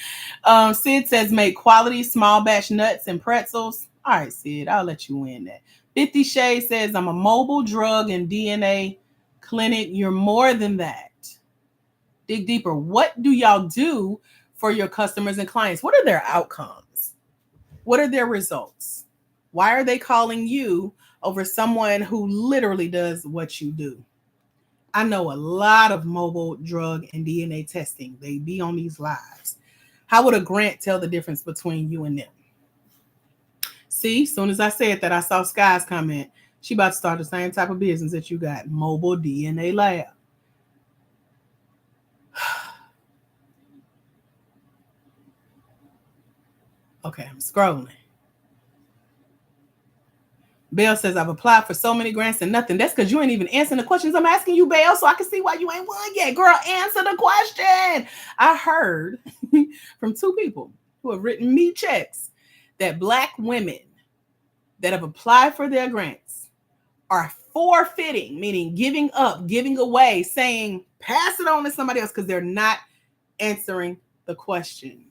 Sid says make quality small batch nuts and pretzels. All right, Sid, I'll let you win that. 50 Shades says I'm a mobile drug and DNA clinic. You're more than that. Dig deeper. What do y'all do for your customers and clients? What are their outcomes? What are their results? Why are they calling you over someone who literally does what you do? I know a lot of mobile drug and DNA testing. They be on these lives. How would a grant tell the difference between you and them? See, as soon as I said that, I saw Sky's comment. She about to start the same type of business that you got, mobile DNA lab. Okay, I'm scrolling. Belle says, I've applied for so many grants and nothing. That's because you ain't even answering the questions I'm asking you, Belle, so I can see why you ain't won yet. Girl, answer the question. I heard from 2 people who have written me checks that Black women that have applied for their grants are forfeiting, meaning giving up, giving away, saying, pass it on to somebody else because they're not answering the questions.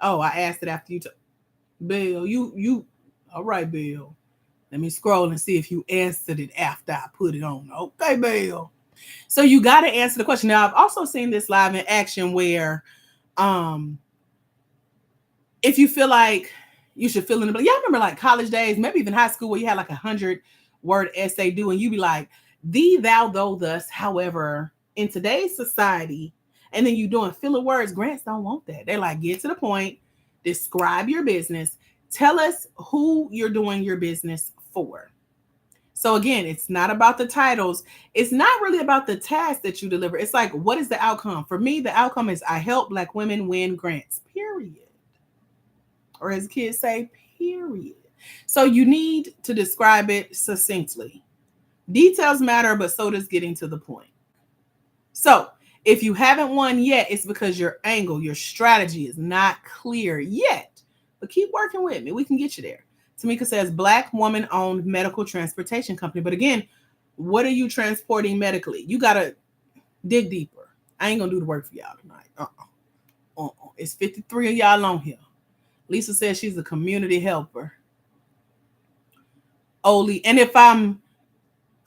Oh, I asked it after you. Belle, you, all right, Belle. Let me scroll and see if you answered it after I put it on. Okay, Belle. So you got to answer the question. Now, I've also seen this live in action where If you feel like you should fill in the blank, yeah, I remember like college days, maybe even high school, where you had like 100-word essay due, and you be like, thee, thou, though, thus, however, in today's society, and then you doing filler words. Grants don't want that. They're like, get to the point, describe your business, tell us who you're doing your business for. So again, it's not about the titles. It's not really about the task that you deliver. It's like, what is the outcome? For me, the outcome is I help Black women win grants, period. Or as kids say, period. So you need to describe it succinctly. Details matter, but so does getting to the point. So if you haven't won yet, it's because your angle, your strategy is not clear yet. But keep working with me. We can get you there. Tamika says, Black woman-owned medical transportation company. But again, what are you transporting medically? You got to dig deeper. I ain't going to do the work for y'all tonight. It's 53 of y'all on here. Lisa says she's a community helper. Oli, and if I'm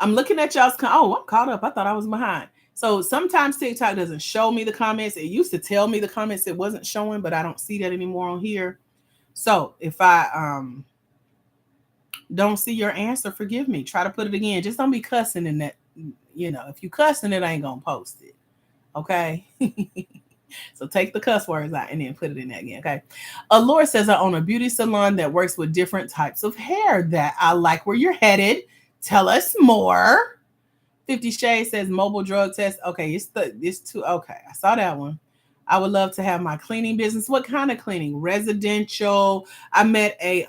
looking at y'all's, I'm caught up. I thought I was behind. So sometimes TikTok doesn't show me the comments. It used to tell me the comments it wasn't showing, but I don't see that anymore on here. So if I don't see your answer, forgive me. Try to put it again. Just don't be cussing in that. If you cussing it, I ain't gonna post it. Okay. So take the cuss words out and then put it in there again. Okay. Allure says, I own a beauty salon that works with different types of hair. That I like where you're headed. Tell us more. 50 Shades says mobile drug test. Okay, it's too. Okay, I saw that one. I would love to have my cleaning business. What kind of cleaning? Residential. I met a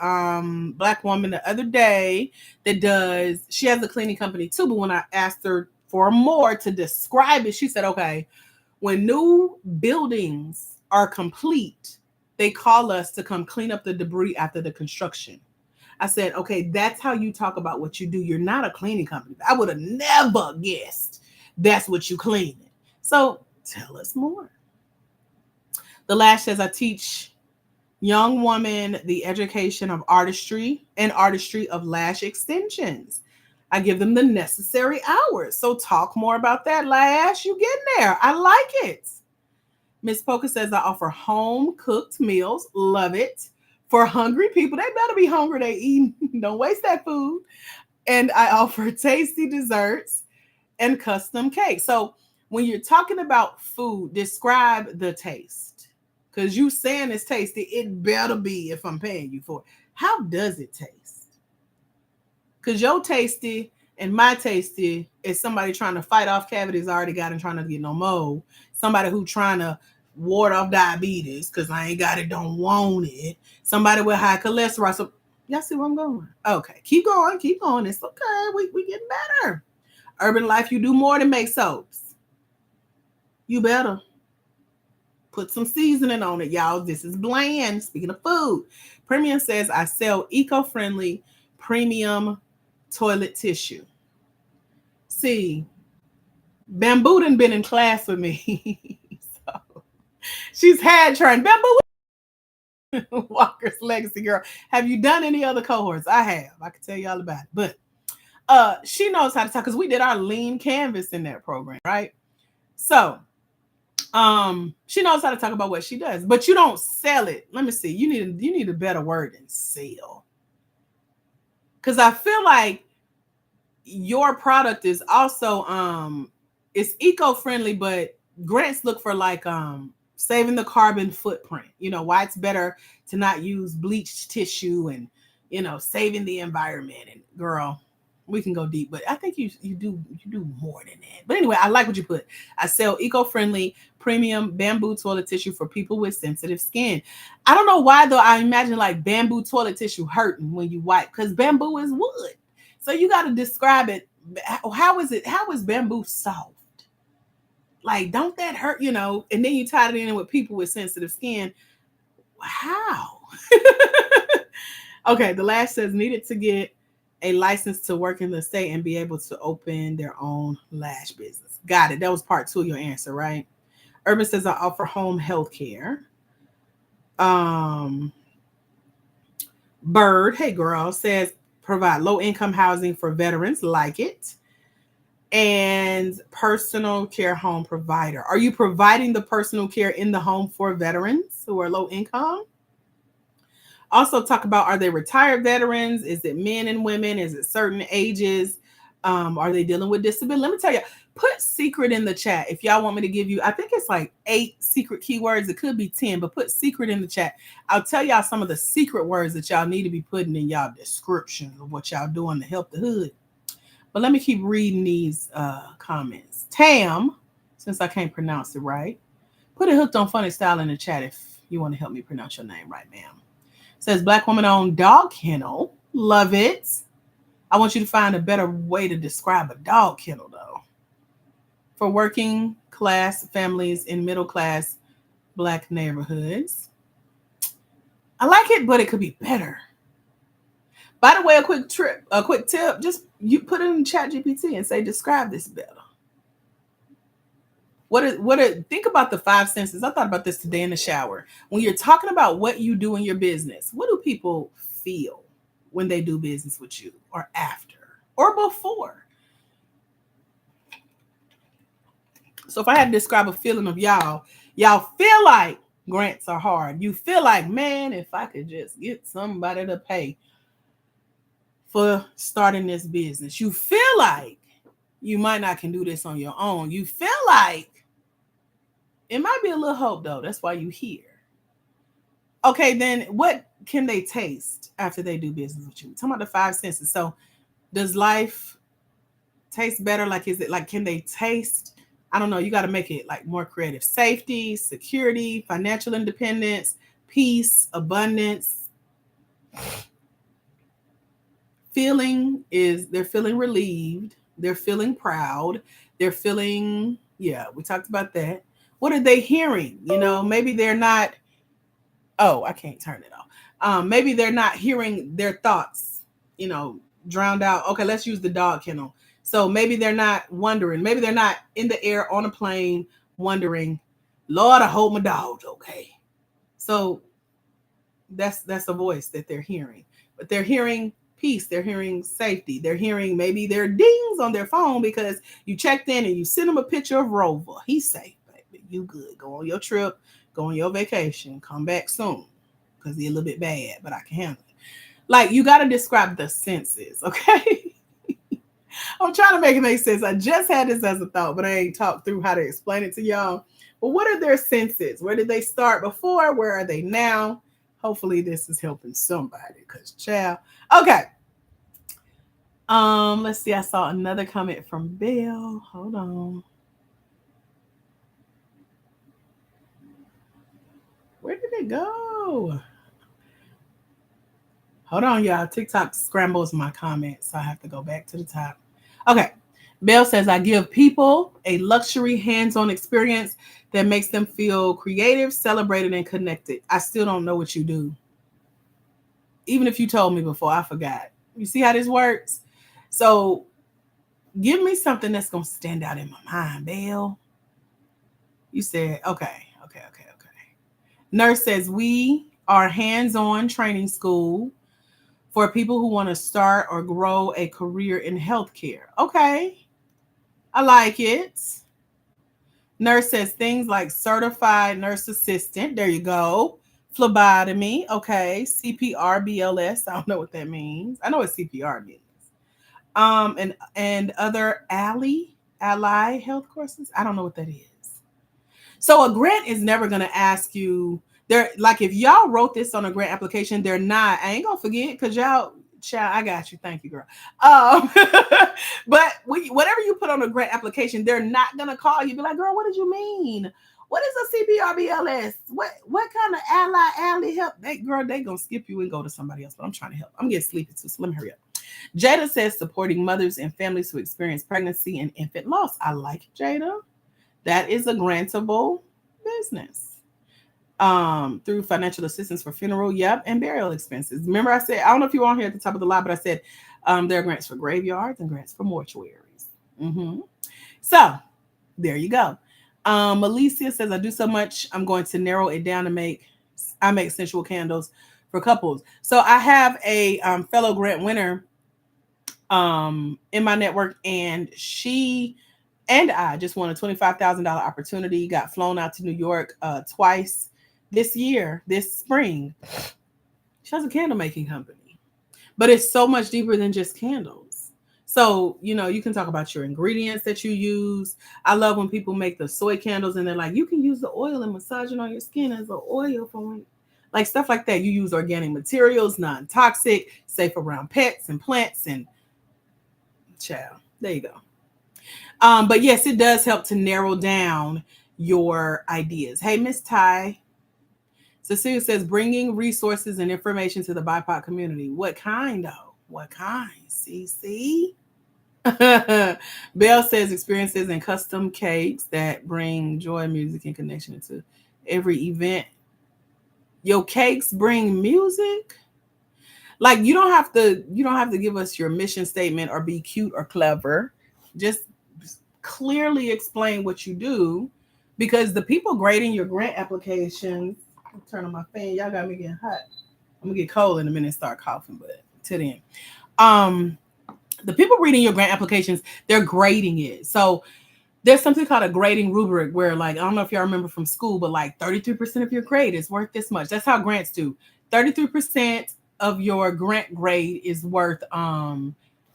Black woman the other day that she has a cleaning company too, but when I asked her for more to describe it, she said, okay, when new buildings are complete, they call us to come clean up the debris after the construction. I said, okay, that's how you talk about what you do. You're not a cleaning company. I would have never guessed that's what you clean. So tell us more. The Lash says, I teach young women the education of artistry and artistry of lash extensions. I give them the necessary hours. So talk more about that, Lash. You getting there. I like it. Miss Polka says, I offer home cooked meals. Love it. For hungry people. They better be hungry. They eat. Don't waste that food. And I offer tasty desserts and custom cakes. So when you're talking about food, describe the taste. Because you saying it's tasty, it better be if I'm paying you for it. How does it taste? Because your tasty and my tasty is somebody trying to fight off cavities I already got and trying to get no more. Somebody who trying to ward off diabetes because I ain't got it, don't want it. Somebody with high cholesterol. So y'all see where I'm going? Okay, keep going. It's okay. We getting better. Urban Life, you do more than make soaps. You better put some seasoning on it, y'all. This is bland. Speaking of food, Premium says I sell eco-friendly premium toilet tissue. See, Bamboo done been in class with me. So she's had trained. Bamboo Walker's legacy girl. Have you done any other cohorts? I have. I can tell you all about it. But she knows how to talk because we did our lean canvas in that program, right? So she knows how to talk about what she does, but you don't sell it. Let me see. You need a better word than sell. Because I feel like your product is also it's eco-friendly, but grants look for like saving the carbon footprint. Why it's better to not use bleached tissue and saving the environment. And girl, we can go deep, but I think you do more than that. But anyway, I like what you put. I sell eco-friendly premium bamboo toilet tissue for people with sensitive skin. I don't know why though. I imagine like bamboo toilet tissue hurting when you wipe because bamboo is wood. So you got to describe it. How is bamboo soft? Like, don't that hurt, And then you tied it in with people with sensitive skin. How? Okay, the Lash says needed to get a license to work in the state and be able to open their own lash business. Got it. That was part 2 of your answer, right? Urban says I offer home health care. Bird, hey girl, says provide low-income housing for veterans. Like it. and personal care home provider. Are you providing the personal care in the home for veterans who are low income? Also talk about, are they retired veterans? Is it men and women? Is it certain ages? Are they dealing with disability? Let me tell you, put secret in the chat if y'all want me to give you. I think it's like 8 secret keywords. It could be 10, but put secret in the chat. I'll tell y'all some of the secret words that y'all need to be putting in y'all descriptions of what y'all doing to help the hood. But let me keep reading these comments. Tam, since I can't pronounce it right, put a Hooked on Funny Style in the chat if you want to help me pronounce your name right, ma'am. Says Black woman owned dog kennel. Love it. I want you to find a better way to describe a dog kennel, though. For working class families in middle class Black neighborhoods. I like it, but it could be better. By the way, a quick tip, just you put it in ChatGPT and say, describe this better. Think about the 5 senses. I thought about this today in the shower. When you're talking about what you do in your business, what do people feel when they do business with you, or after, or before? So if I had to describe a feeling of y'all feel like grants are hard. You feel like, man, if I could just get somebody to pay for starting this business. You feel like you might not can do this on your own. You feel like it might be a little hope, though. That's why you here. Okay, then what can they taste after they do business with you? We're talking about the 5 senses. So does life taste better? Like, is it like, can they taste? I don't know. You got to make it like more creative. Safety, security, financial independence, peace, abundance. They're feeling relieved. They're feeling proud. They're feeling, we talked about that. What are they hearing? Maybe they're not, I can't turn it off. Maybe they're not hearing their thoughts, drowned out. Okay, let's use the dog kennel. So maybe they're not wondering. Maybe they're not in the air on a plane wondering, Lord, I hope my dog's okay. So that's a voice that they're hearing. But they're hearing peace. They're hearing safety. They're hearing maybe their dings on their phone because you checked in and you sent them a picture of Rover. He's safe, baby. You good. Go on your trip. Go on your vacation. Come back soon because he's a little bit bad, but I can handle it. Like, you got to describe the senses, okay? I'm trying to make it make sense. I just had this as a thought, but I ain't talked through how to explain it to y'all. But what are their senses? Where did they start before? Where are they now? Hopefully this is helping somebody because child. Okay. Let's see. I saw another comment from Bill. Hold on. Where did it go? Hold on, y'all. TikTok scrambles my comments, so I have to go back to the top. Okay. Bill says, I give people a luxury hands-on experience that makes them feel creative, celebrated, and connected. I still don't know what you do. Even if you told me before, I forgot. You see how this works? So give me something that's going to stand out in my mind, Bill. You said, okay. Nurse says, we are hands-on training school for people who want to start or grow a career in healthcare. Okay. I like it. Nurse says things like certified nurse assistant. There you go. Phlebotomy. Okay. CPR, BLS. I don't know what that means. I know what CPR means. And other ally health courses. I don't know what that is. So a grant is never going to ask you, like, if y'all wrote this on a grant application, they're not, I ain't going to forget because y'all, child, I got you. Thank you, girl. But whatever you put on a grant application, they're not going to call you. Be like, girl, what did you mean? What is a CPR BLS? What kind of ally help? Girl, they going to skip you and go to somebody else, but I'm trying to help. I'm getting sleepy too, so let me hurry up. Jada says supporting mothers and families who experience pregnancy and infant loss. I like it, Jada. That is a grantable business through financial assistance for funeral, and burial expenses. Remember I said, I don't know if you were on here at the top of the line, but I said there are grants for graveyards and grants for mortuaries. Mm-hmm. So there you go. Alicia says, I do so much, I'm going to narrow it down to I make sensual candles for couples. So I have a fellow grant winner in my network, and she and I just won a $25,000 opportunity, got flown out to New York twice this year, this spring. She has a candle making company, but it's so much deeper than just candles. So, you can talk about your ingredients that you use. I love when people make the soy candles and they're like, you can use the oil and massage it on your skin as an oil for when, like stuff like that. You use organic materials, non-toxic, safe around pets and plants and child. There you go. But yes, it does help to narrow down your ideas. Hey, Miss Ty. Cecilia says, bringing resources and information to the BIPOC community. What kind, though? What kind? See? Belle says, experiences and custom cakes that bring joy, music, and connection to every event. Your cakes bring music? Like you don't have to give us your mission statement or be cute or clever. Just clearly explain what you do, because the people grading your grant applications, I'm turning on my fan, y'all got me getting hot. I'm gonna get cold in a minute and start coughing, but till then. The people reading your grant applications, they're grading it. So there's something called a grading rubric where, like, I don't know if y'all remember from school, but like 33% of your grade is worth this much. That's how grants do. 33% of your grant grade is worth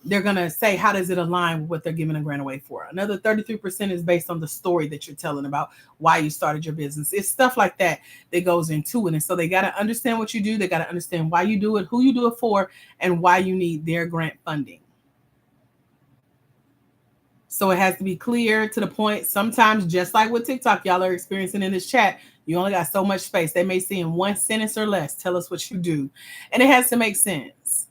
they're going to say, how does it align with what they're giving a grant away for? Another 33% is based on the story that you're telling about why you started your business. It's stuff like that that goes into it. And so they got to understand what you do. They got to understand why you do it, who you do it for, and why you need their grant funding. So it has to be clear, to the point. Sometimes, just like with TikTok, y'all are experiencing in this chat, you only got so much space. They may say in one sentence or less, tell us what you do. And it has to make sense.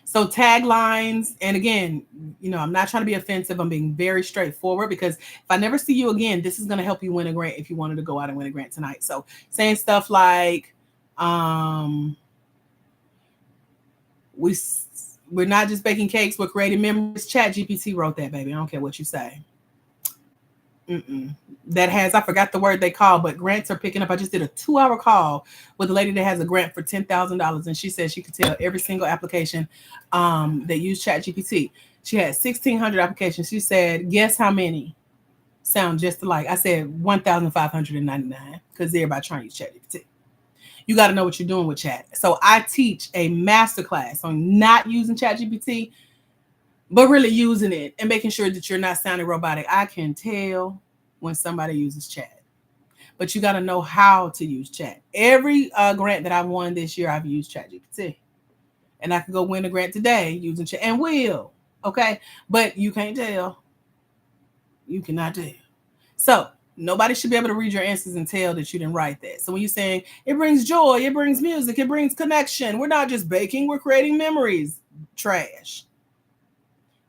So taglines, and again, I'm not trying to be offensive. I'm being very straightforward, because if I never see you again, this is going to help you win a grant if you wanted to go out and win a grant tonight. So saying stuff like, we're not just baking cakes, we're creating memories. Chat GPT wrote that, baby. I don't care what you say. That has, I forgot the word they call, but grants are picking up. I just did a 2-hour call with a lady that has a grant for $10,000, and she said she could tell every single application that used Chat GPT. She had 1,600 applications. She said, guess how many sound just alike? I said 1,599, because everybody trying to use Chat GPT. You got to know what you're doing with chat. So I teach a masterclass on not using ChatGPT, but really using it and making sure that you're not sounding robotic. I can tell when somebody uses chat, but you got to know how to use chat. Every grant that I won this year, I've used ChatGPT, and I can go win a grant today using chat, and will. Okay, but you can't tell. You cannot tell. So nobody should be able to read your answers and tell that you didn't write that. So when you're saying it brings joy, it brings music, it brings connection, we're not just baking, we're creating memories. Trash.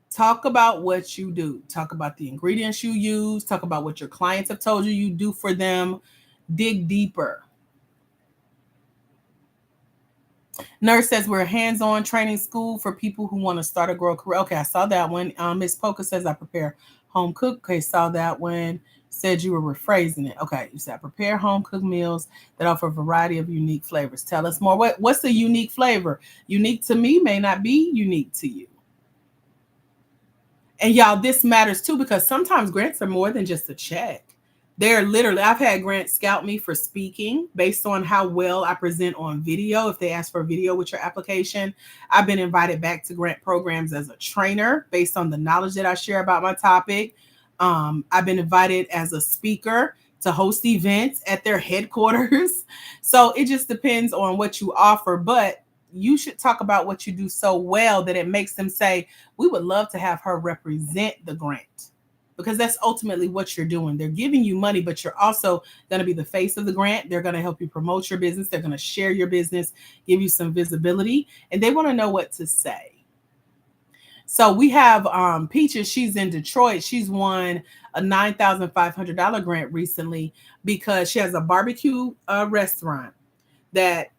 Talk about what you do. Talk about the ingredients you use. Talk about what your clients have told you do for them. Dig deeper. Nurse says we're a hands-on training school for people who want to start a grow career. Okay, I saw that one. Miss Polka says I prepare home cook. Okay, saw that one. Said you were rephrasing it. Okay, you said prepare home cooked meals that offer a variety of unique flavors. Tell us more. What's the unique flavor? Unique to me may not be unique to you. And y'all, this matters too, because sometimes grants are more than just a check. They're literally, I've had grants scout me for speaking based on how well I present on video. If they ask for a video with your application, I've been invited back to grant programs as a trainer based on the knowledge that I share about my topic. I've been invited as a speaker to host events at their headquarters. So it just depends on what you offer, but you should talk about what you do so well that it makes them say, we would love to have her represent the grant, because that's ultimately what you're doing. They're giving you money, but you're also going to be the face of the grant. They're going to help you promote your business. They're going to share your business, give you some visibility, and they want to know what to say. So we have Peaches. She's in Detroit. She's won a $9,500 grant recently because she has a barbecue restaurant that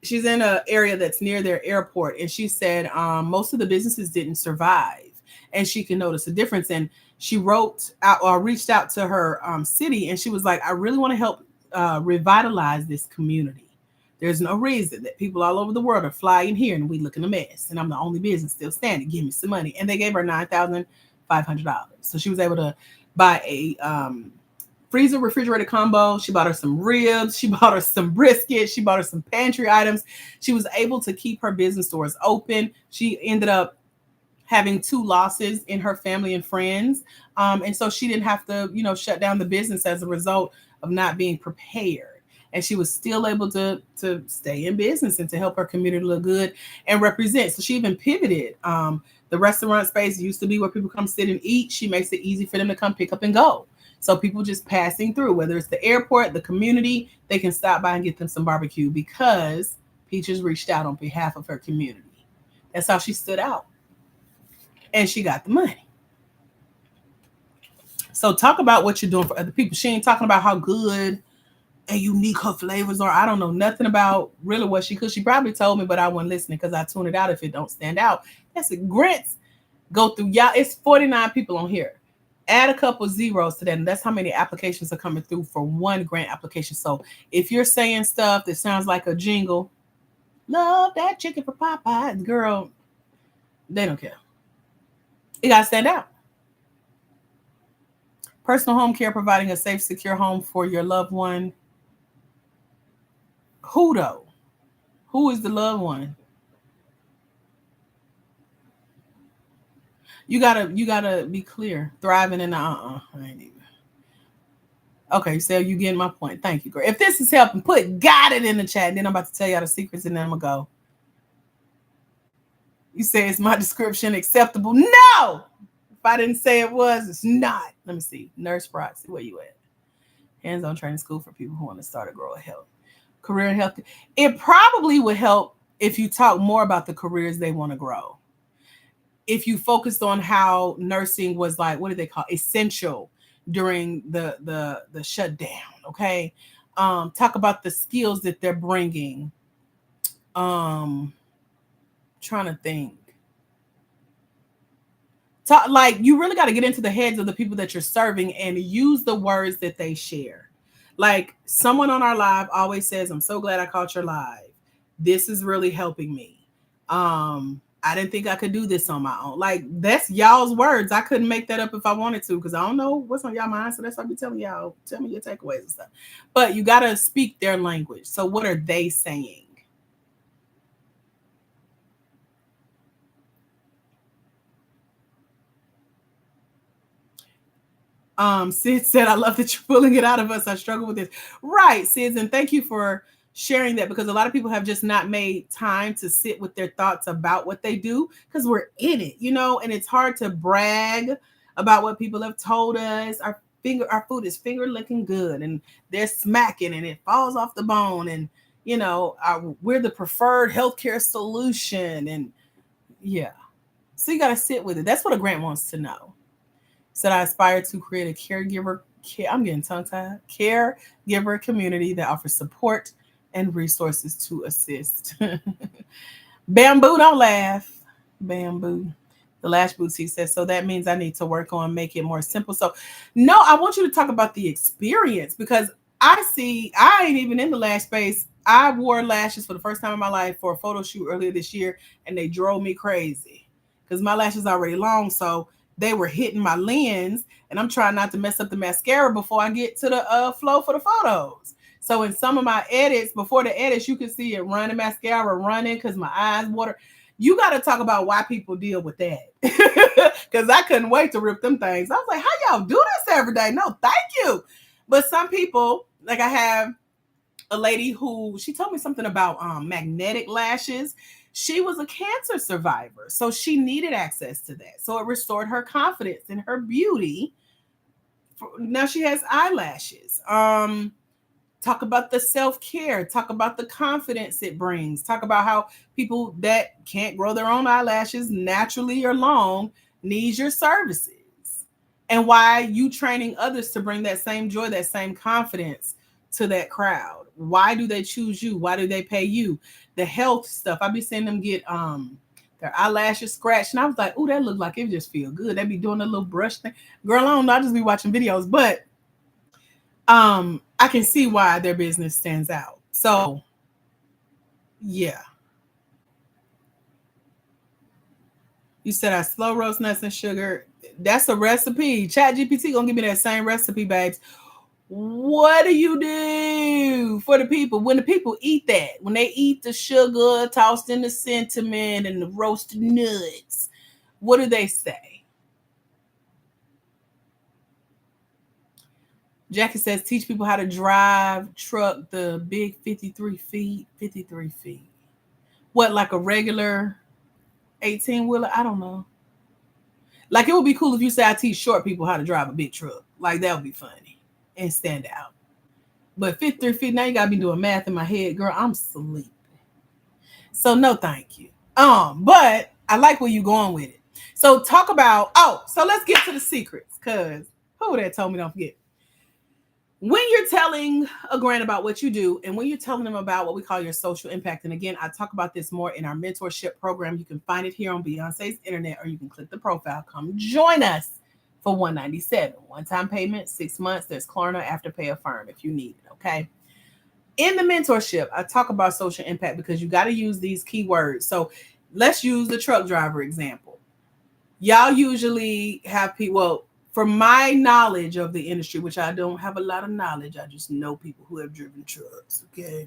she's in an area that's near their airport. And she said most of the businesses didn't survive, and she can notice a difference. And she wrote out or reached out to her city, and she was like, I really want to help revitalize this community. There's no reason that people all over the world are flying here and we looking a mess. And I'm the only business still standing. Give me some money. And they gave her $9,500. So she was able to buy a freezer refrigerator combo. She bought her some ribs. She bought her some brisket. She bought her some pantry items. She was able to keep her business stores open. She ended up having 2 losses in her family and friends. And so she didn't have to, shut down the business as a result of not being prepared. And she was still able to stay in business and to help her community look good and represent. So she even pivoted. The restaurant space used to be where people come sit and eat. She makes it easy for them to come pick up and go. So people just passing through, whether it's the airport, the community, they can stop by and get them some barbecue because Peaches reached out on behalf of her community. That's how she stood out. And she got the money. So talk about what you're doing for other people. She ain't talking about how good and unique her flavors are. I don't know nothing about really what she could. She probably told me, but I wasn't listening because I tune it out if it don't stand out. That's it. Grants go through. Y'all, it's 49 people on here. Add a couple zeros to that, and that's how many applications are coming through for one grant application. So if you're saying stuff that sounds like a jingle, love that chicken for Popeye, girl, they don't care. You got to stand out. Personal home care, providing a safe, secure home for your loved one. Who though? Who is the loved one? You gotta be clear. Thriving in the I ain't even. Okay, so you getting my point. Thank you, girl. If this is helping, got it in the chat. Then I'm about to tell y'all the secrets and then I'm gonna go. You say is my description acceptable? No! If I didn't say it was, it's not. Let me see. Nurse Proxy, where you at? Hands-on training school for people who want to start or grow a health. Career and health. It probably would help if you talk more about the careers they want to grow. If you focused on how nursing was like, what do they call essential during the shutdown, okay? Talk about the skills that they're bringing. Trying to think. Like you really got to get into the heads of the people that you're serving and use the words that they share. Like someone on our live always says, I'm so glad I caught your live. This is really helping me. I didn't think I could do this on my own. Like that's y'all's words. I couldn't make that up if I wanted to because I don't know what's on y'all mind. So that's why I be telling y'all, tell me your takeaways and stuff. But you got to speak their language. So what are they saying? Sid said, I love that you're pulling it out of us. I struggle with this. Right, Sid, and thank you for sharing that because a lot of people have just not made time to sit with their thoughts about what they do because we're in it, and it's hard to brag about what people have told us. Our food is finger licking good and they're smacking and it falls off the bone and we're the preferred healthcare solution and yeah. So you got to sit with it. That's what a grant wants to know. Said I aspire to create a I'm getting tongue-tied, caregiver community that offers support and resources to assist. Bamboo, don't laugh. Bamboo. The Lash Boutique says, so that means I need to work on make it more simple. So no, I want you to talk about the experience because I ain't even in the lash space. I wore lashes for the first time in my life for a photo shoot earlier this year and they drove me crazy because my lashes are already long. So they were hitting my lens and I'm trying not to mess up the mascara before I get to the flow for the photos. So in some of my edits, before the edits, you can see it running, mascara running because my eyes water. You got to talk about why people deal with that because I couldn't wait to rip them things. I was like, how y'all do this every day? No, thank you. But some people, like I have a lady who, she told me something about magnetic lashes. She was a cancer survivor, so she needed access to that. So it restored her confidence in her beauty. Now she has eyelashes. Talk about the self-care. Talk about the confidence it brings. Talk about how people that can't grow their own eyelashes naturally or long need your services. And why you training others to bring that same joy, that same confidence to that crowd. Why do they choose you? Why do they pay you? The health stuff. I be seeing them get their eyelashes scratched. And I was like, oh, that looked like it just feel good. They be doing a little brush thing. Girl, I don't know. I just be watching videos. But I can see why their business stands out. So Yeah. You said I slow roast nuts and sugar. That's a recipe. ChatGPT gonna give me that same recipe, babes. What do you do for the people when the people eat that? When they eat the sugar tossed in the cinnamon and the roasted nuts, what do they say? Jackie says, teach people how to drive truck the big 53 feet. 53 feet. What, like a regular 18 wheeler? I don't know. Like it would be cool if you say I teach short people how to drive a big truck. Like that would be funny and stand out. But 53 feet, now you gotta be doing math in my head, girl. I'm sleepy. So no thank you. But I like where you going with it. So talk about so let's get to the secrets, because who that told me don't forget. When you're telling a grant about what you do and when you're telling them about what we call your social impact, and again, I talk about this more in our mentorship program. You can find it here on Beyonce's Internet, or you can click the profile. Come join us for $197. One-time payment, 6 months. There's Klarna Afterpay Affirm if you need it, okay? In the mentorship, I talk about social impact because you got to use these keywords. So let's use the truck driver example. Y'all usually have people, well, from my knowledge of the industry, which I don't have a lot of knowledge, I just know people who have driven trucks, okay?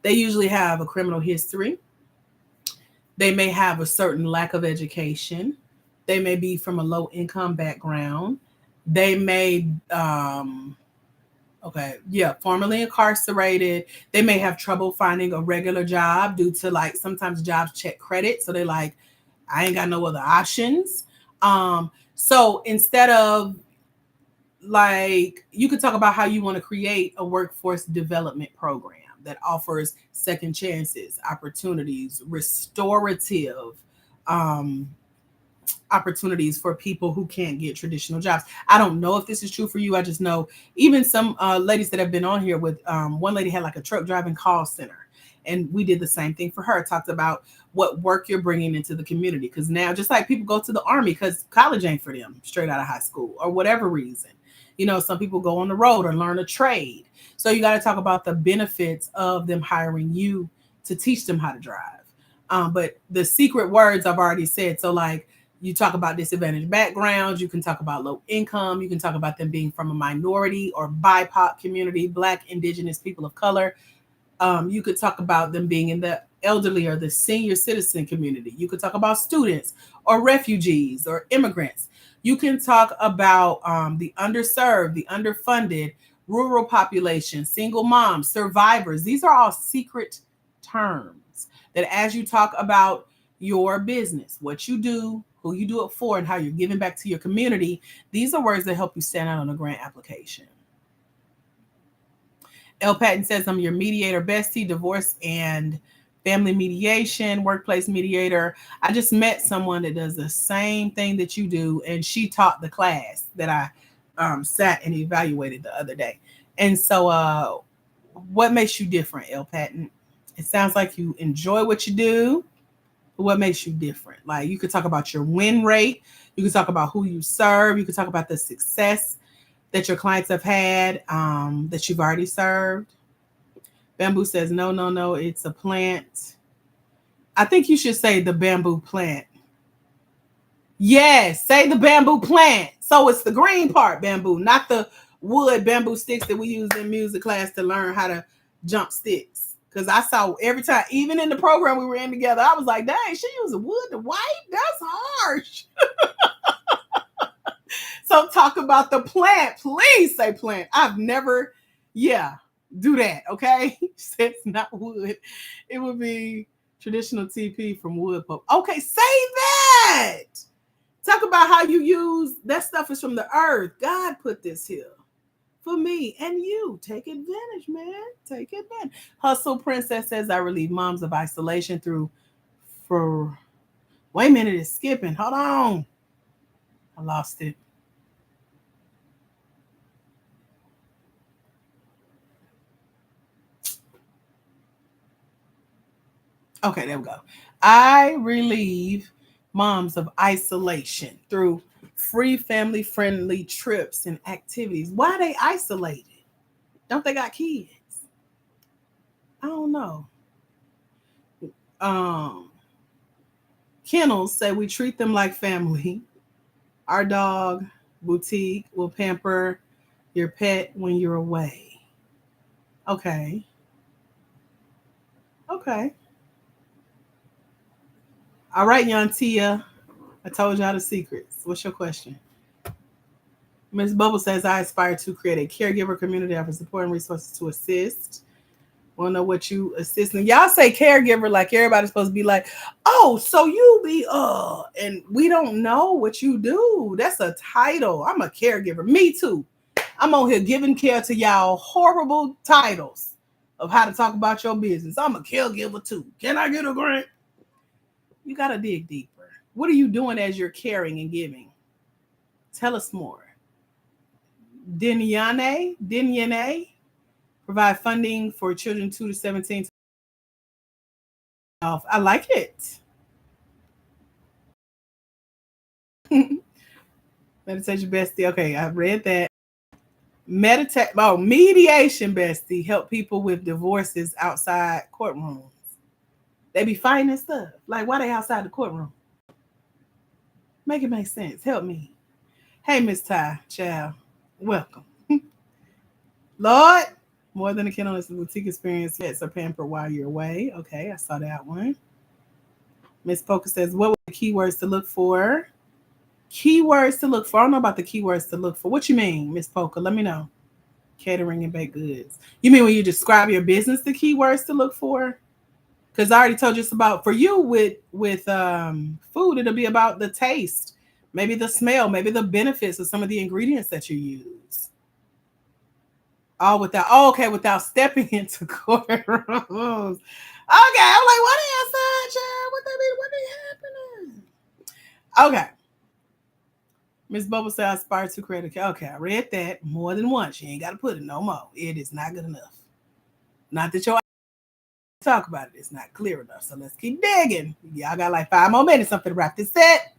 They usually have a criminal history. They may have a certain lack of education. They may be from a low income background. They may, formerly incarcerated. They may have trouble finding a regular job due to, like, sometimes jobs check credit. So they're like, I ain't got no other options. So instead of, like, you could talk about how you want to create a workforce development program that offers second chances, opportunities, restorative opportunities for people who can't get traditional jobs. I don't know if this is true for you. I just know even some ladies that have been on here with one lady had like a truck driving call center. And we did the same thing for her. Talked about what work you're bringing into the community. Because now, just like people go to the Army because college ain't for them straight out of high school or whatever reason. You know, some people go on the road or learn a trade. So you got to talk about the benefits of them hiring you to teach them how to drive. But the secret words I've already said. So like you talk about disadvantaged backgrounds. You can talk about low income. You can talk about them being from a minority or BIPOC community, Black, Indigenous, people of color. You could talk about them being in the elderly or the senior citizen community. You could talk about students or refugees or immigrants. You can talk about the underserved, the underfunded, rural population, single moms, survivors. These are all secret terms that as you talk about your business, what you do, who you do it for, and how you're giving back to your community, these are words that help you stand out on a grant application. L. Patton says, I'm your mediator bestie, divorce and family mediation, workplace mediator. I just met someone that does the same thing that you do, and she taught the class that I sat and evaluated the other day. And so what makes you different, L. Patton? It sounds like you enjoy what you do. What makes you different? Like, you could talk about your win rate. You could talk about who you serve. You could talk about the success that your clients have had, that you've already served. Bamboo says, no, it's a plant. I think you should say the bamboo plant. Yes, say the bamboo plant. So it's the green part bamboo, not the wood bamboo sticks that we use in music class to learn how to jump sticks. Because I saw every time, even in the program we were in together, I was like, dang, she using wood to white? That's harsh. So talk about the plant. Please say plant. I've never, do that, okay? It's not wood. It would be traditional TP from wood pulp. Okay, say that. Talk about how you use, that stuff is from the earth. God put this here for me and you. Take advantage, man. Take advantage. Hustle Princess says, I relieve moms of isolation wait a minute, it's skipping. Hold on. I lost it. Okay, there we go. I relieve moms of isolation through free family friendly trips and activities. Why are they isolated? Don't they got kids? I don't know. Kennels say we treat them like family. Our dog boutique will pamper your pet when you're away. Okay. Okay. All right, Yantia. I told y'all the secrets. What's your question? Ms. Bubble says, I aspire to create a caregiver community offering support and resources to assist. Want to know what you assisting? Y'all say caregiver like everybody's supposed to be like, oh, so you be and we don't know what you do. That's a title. I'm a caregiver. Me too. I'm on here giving care to y'all horrible titles of how to talk about your business. I'm a caregiver too. Can I get a grant? You gotta dig deeper. What are you doing as you're caring and giving? Tell us more. Dinyane, provide funding for children 2 to 17. I like it. Meditation bestie. Okay, I read that. Mediation bestie help people with divorces outside courtrooms. They be fighting and stuff. Like, why they outside the courtroom? Make it make sense. Help me. Hey, Miss Ty, child. Welcome. Lord, more than a kennel is a boutique experience. Pets are pampered while you're away. Okay, I saw that one. Miss Poker says, what were the keywords to look for? Keywords to look for. I don't know about the keywords to look for. What you mean, Miss Poker? Let me know. Catering and baked goods. You mean when you describe your business, the keywords to look for? Because I already told you it's about, for you with food, it'll be about the taste, maybe the smell, maybe the benefits of some of the ingredients that you use. All without, without stepping into courtrooms. Okay, I'm like, what are you outside, child? What happening? Okay. Miss Bubble said, I aspire to create a. Okay, I read that more than once. You ain't got to put it no more. It is not good enough. Not that your talk about it. It's not clear enough. So let's keep digging. Y'all got like 5 more minutes. I'm going to wrap this set.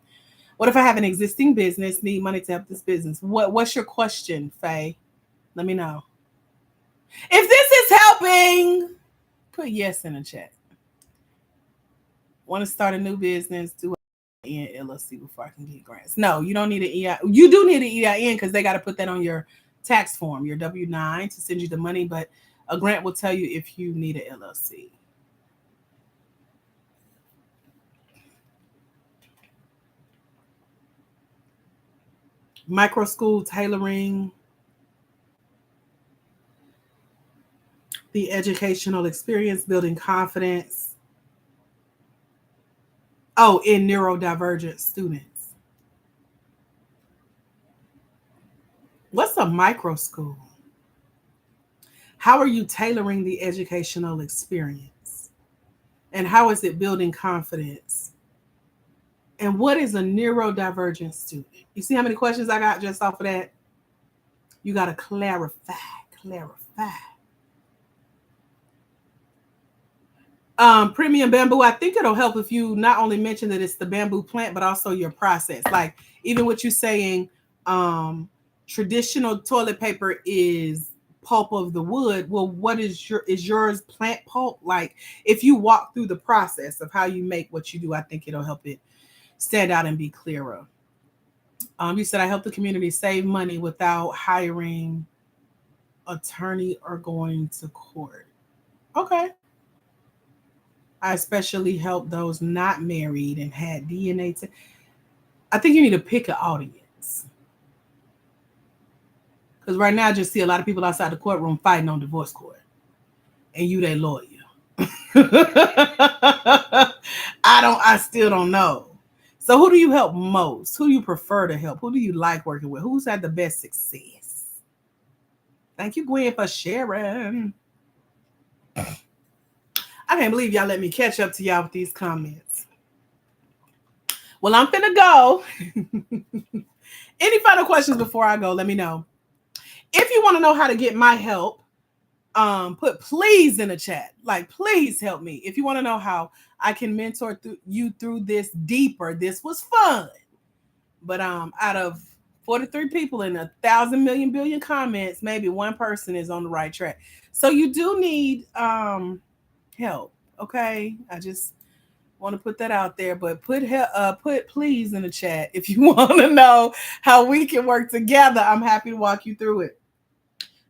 What if I have an existing business, need money to help this business? What's your question, Faye? Let me know. If this is helping, put yes in the chat. Want to start a new business? Do an LLC before I can get grants. No, you don't need an EIN. You do need an EIN because they got to put that on your tax form, your W-9 to send you the money. But a grant will tell you if you need an LLC. Micro school tailoring, the educational experience, building confidence. Oh, in neurodivergent students. What's a micro school? How are you tailoring the educational experience? And how is it building confidence? And what is a neurodivergent student? You see how many questions I got just off of that? You got to clarify. Premium bamboo, I think it'll help if you not only mention that it's the bamboo plant, but also your process. Like even what you're saying, traditional toilet paper is pulp of the wood. Well, what is yours plant pulp? Like if you walk through the process of how you make what you do, I think it'll help it stand out and be clearer. You said I help the community save money without hiring attorney or going to court. Okay. I especially help those not married and had DNA. I think you need to pick an audience. Because right now I just see a lot of people outside the courtroom fighting on divorce court. And you their lawyer. I still don't know. So who do you help most? Who do you prefer to help? Who do you like working with? Who's had the best success? Thank you, Gwen, for sharing. I can't believe y'all let me catch up to y'all with these comments. Well, I'm finna go. Any final questions before I go? Let me know. If you want to know how to get my help, put please in the chat. Like, please help me. If you want to know how I can mentor you through this deeper, this was fun. But out of 43 people and 1,000 million billion comments, maybe one person is on the right track. So you do need help. Okay. I just Want to put that out there, but put please in the chat if you want to know how we can work together. I'm happy to walk you through it.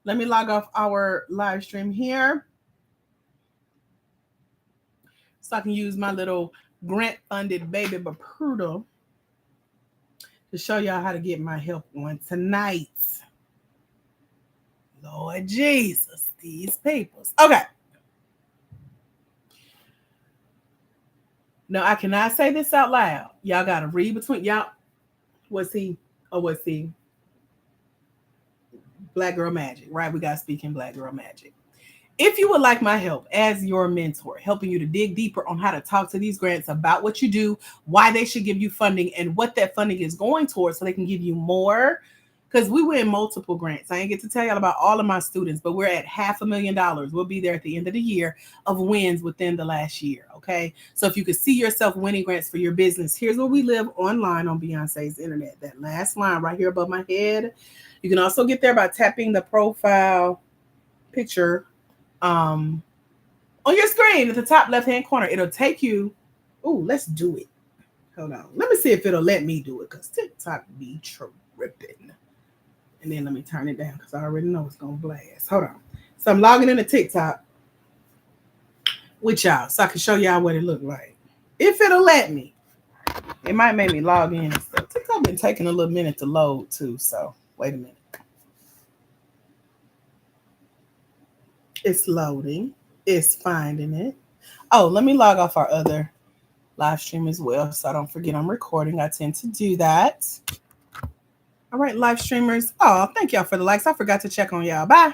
Let me log off our live stream here so I can use my little grant funded baby Bapuda to show y'all how to get my help on tonight. Lord Jesus, these papers. Okay. No, I cannot say this out loud. Y'all got to read between y'all. Was he? Black Girl Magic, right? We got to speak in Black Girl Magic. If you would like my help as your mentor, helping you to dig deeper on how to talk to these grants about what you do, why they should give you funding, and what that funding is going towards so they can give you more, because we win multiple grants. I ain't get to tell y'all about all of my students, but we're at $500,000. We'll be there at the end of the year of wins within the last year, okay? So if you could see yourself winning grants for your business, here's where we live online on Beyonce's internet. That last line right here above my head. You can also get there by tapping the profile picture on your screen at the top left-hand corner. It'll take you. Oh, let's do it. Hold on. Let me see if it'll let me do it, because TikTok be tripping. And then let me turn it down because I already know it's going to blast. Hold on. So I'm logging into TikTok with y'all so I can show y'all what it looked like. If it'll let me. It might make me log in and stuff. TikTok been taking a little minute to load too, so wait a minute. It's loading. It's finding it. Oh, let me log off our other live stream as well so I don't forget I'm recording. I tend to do that. All right, live streamers. Oh, thank y'all for the likes. I forgot to check on y'all. Bye.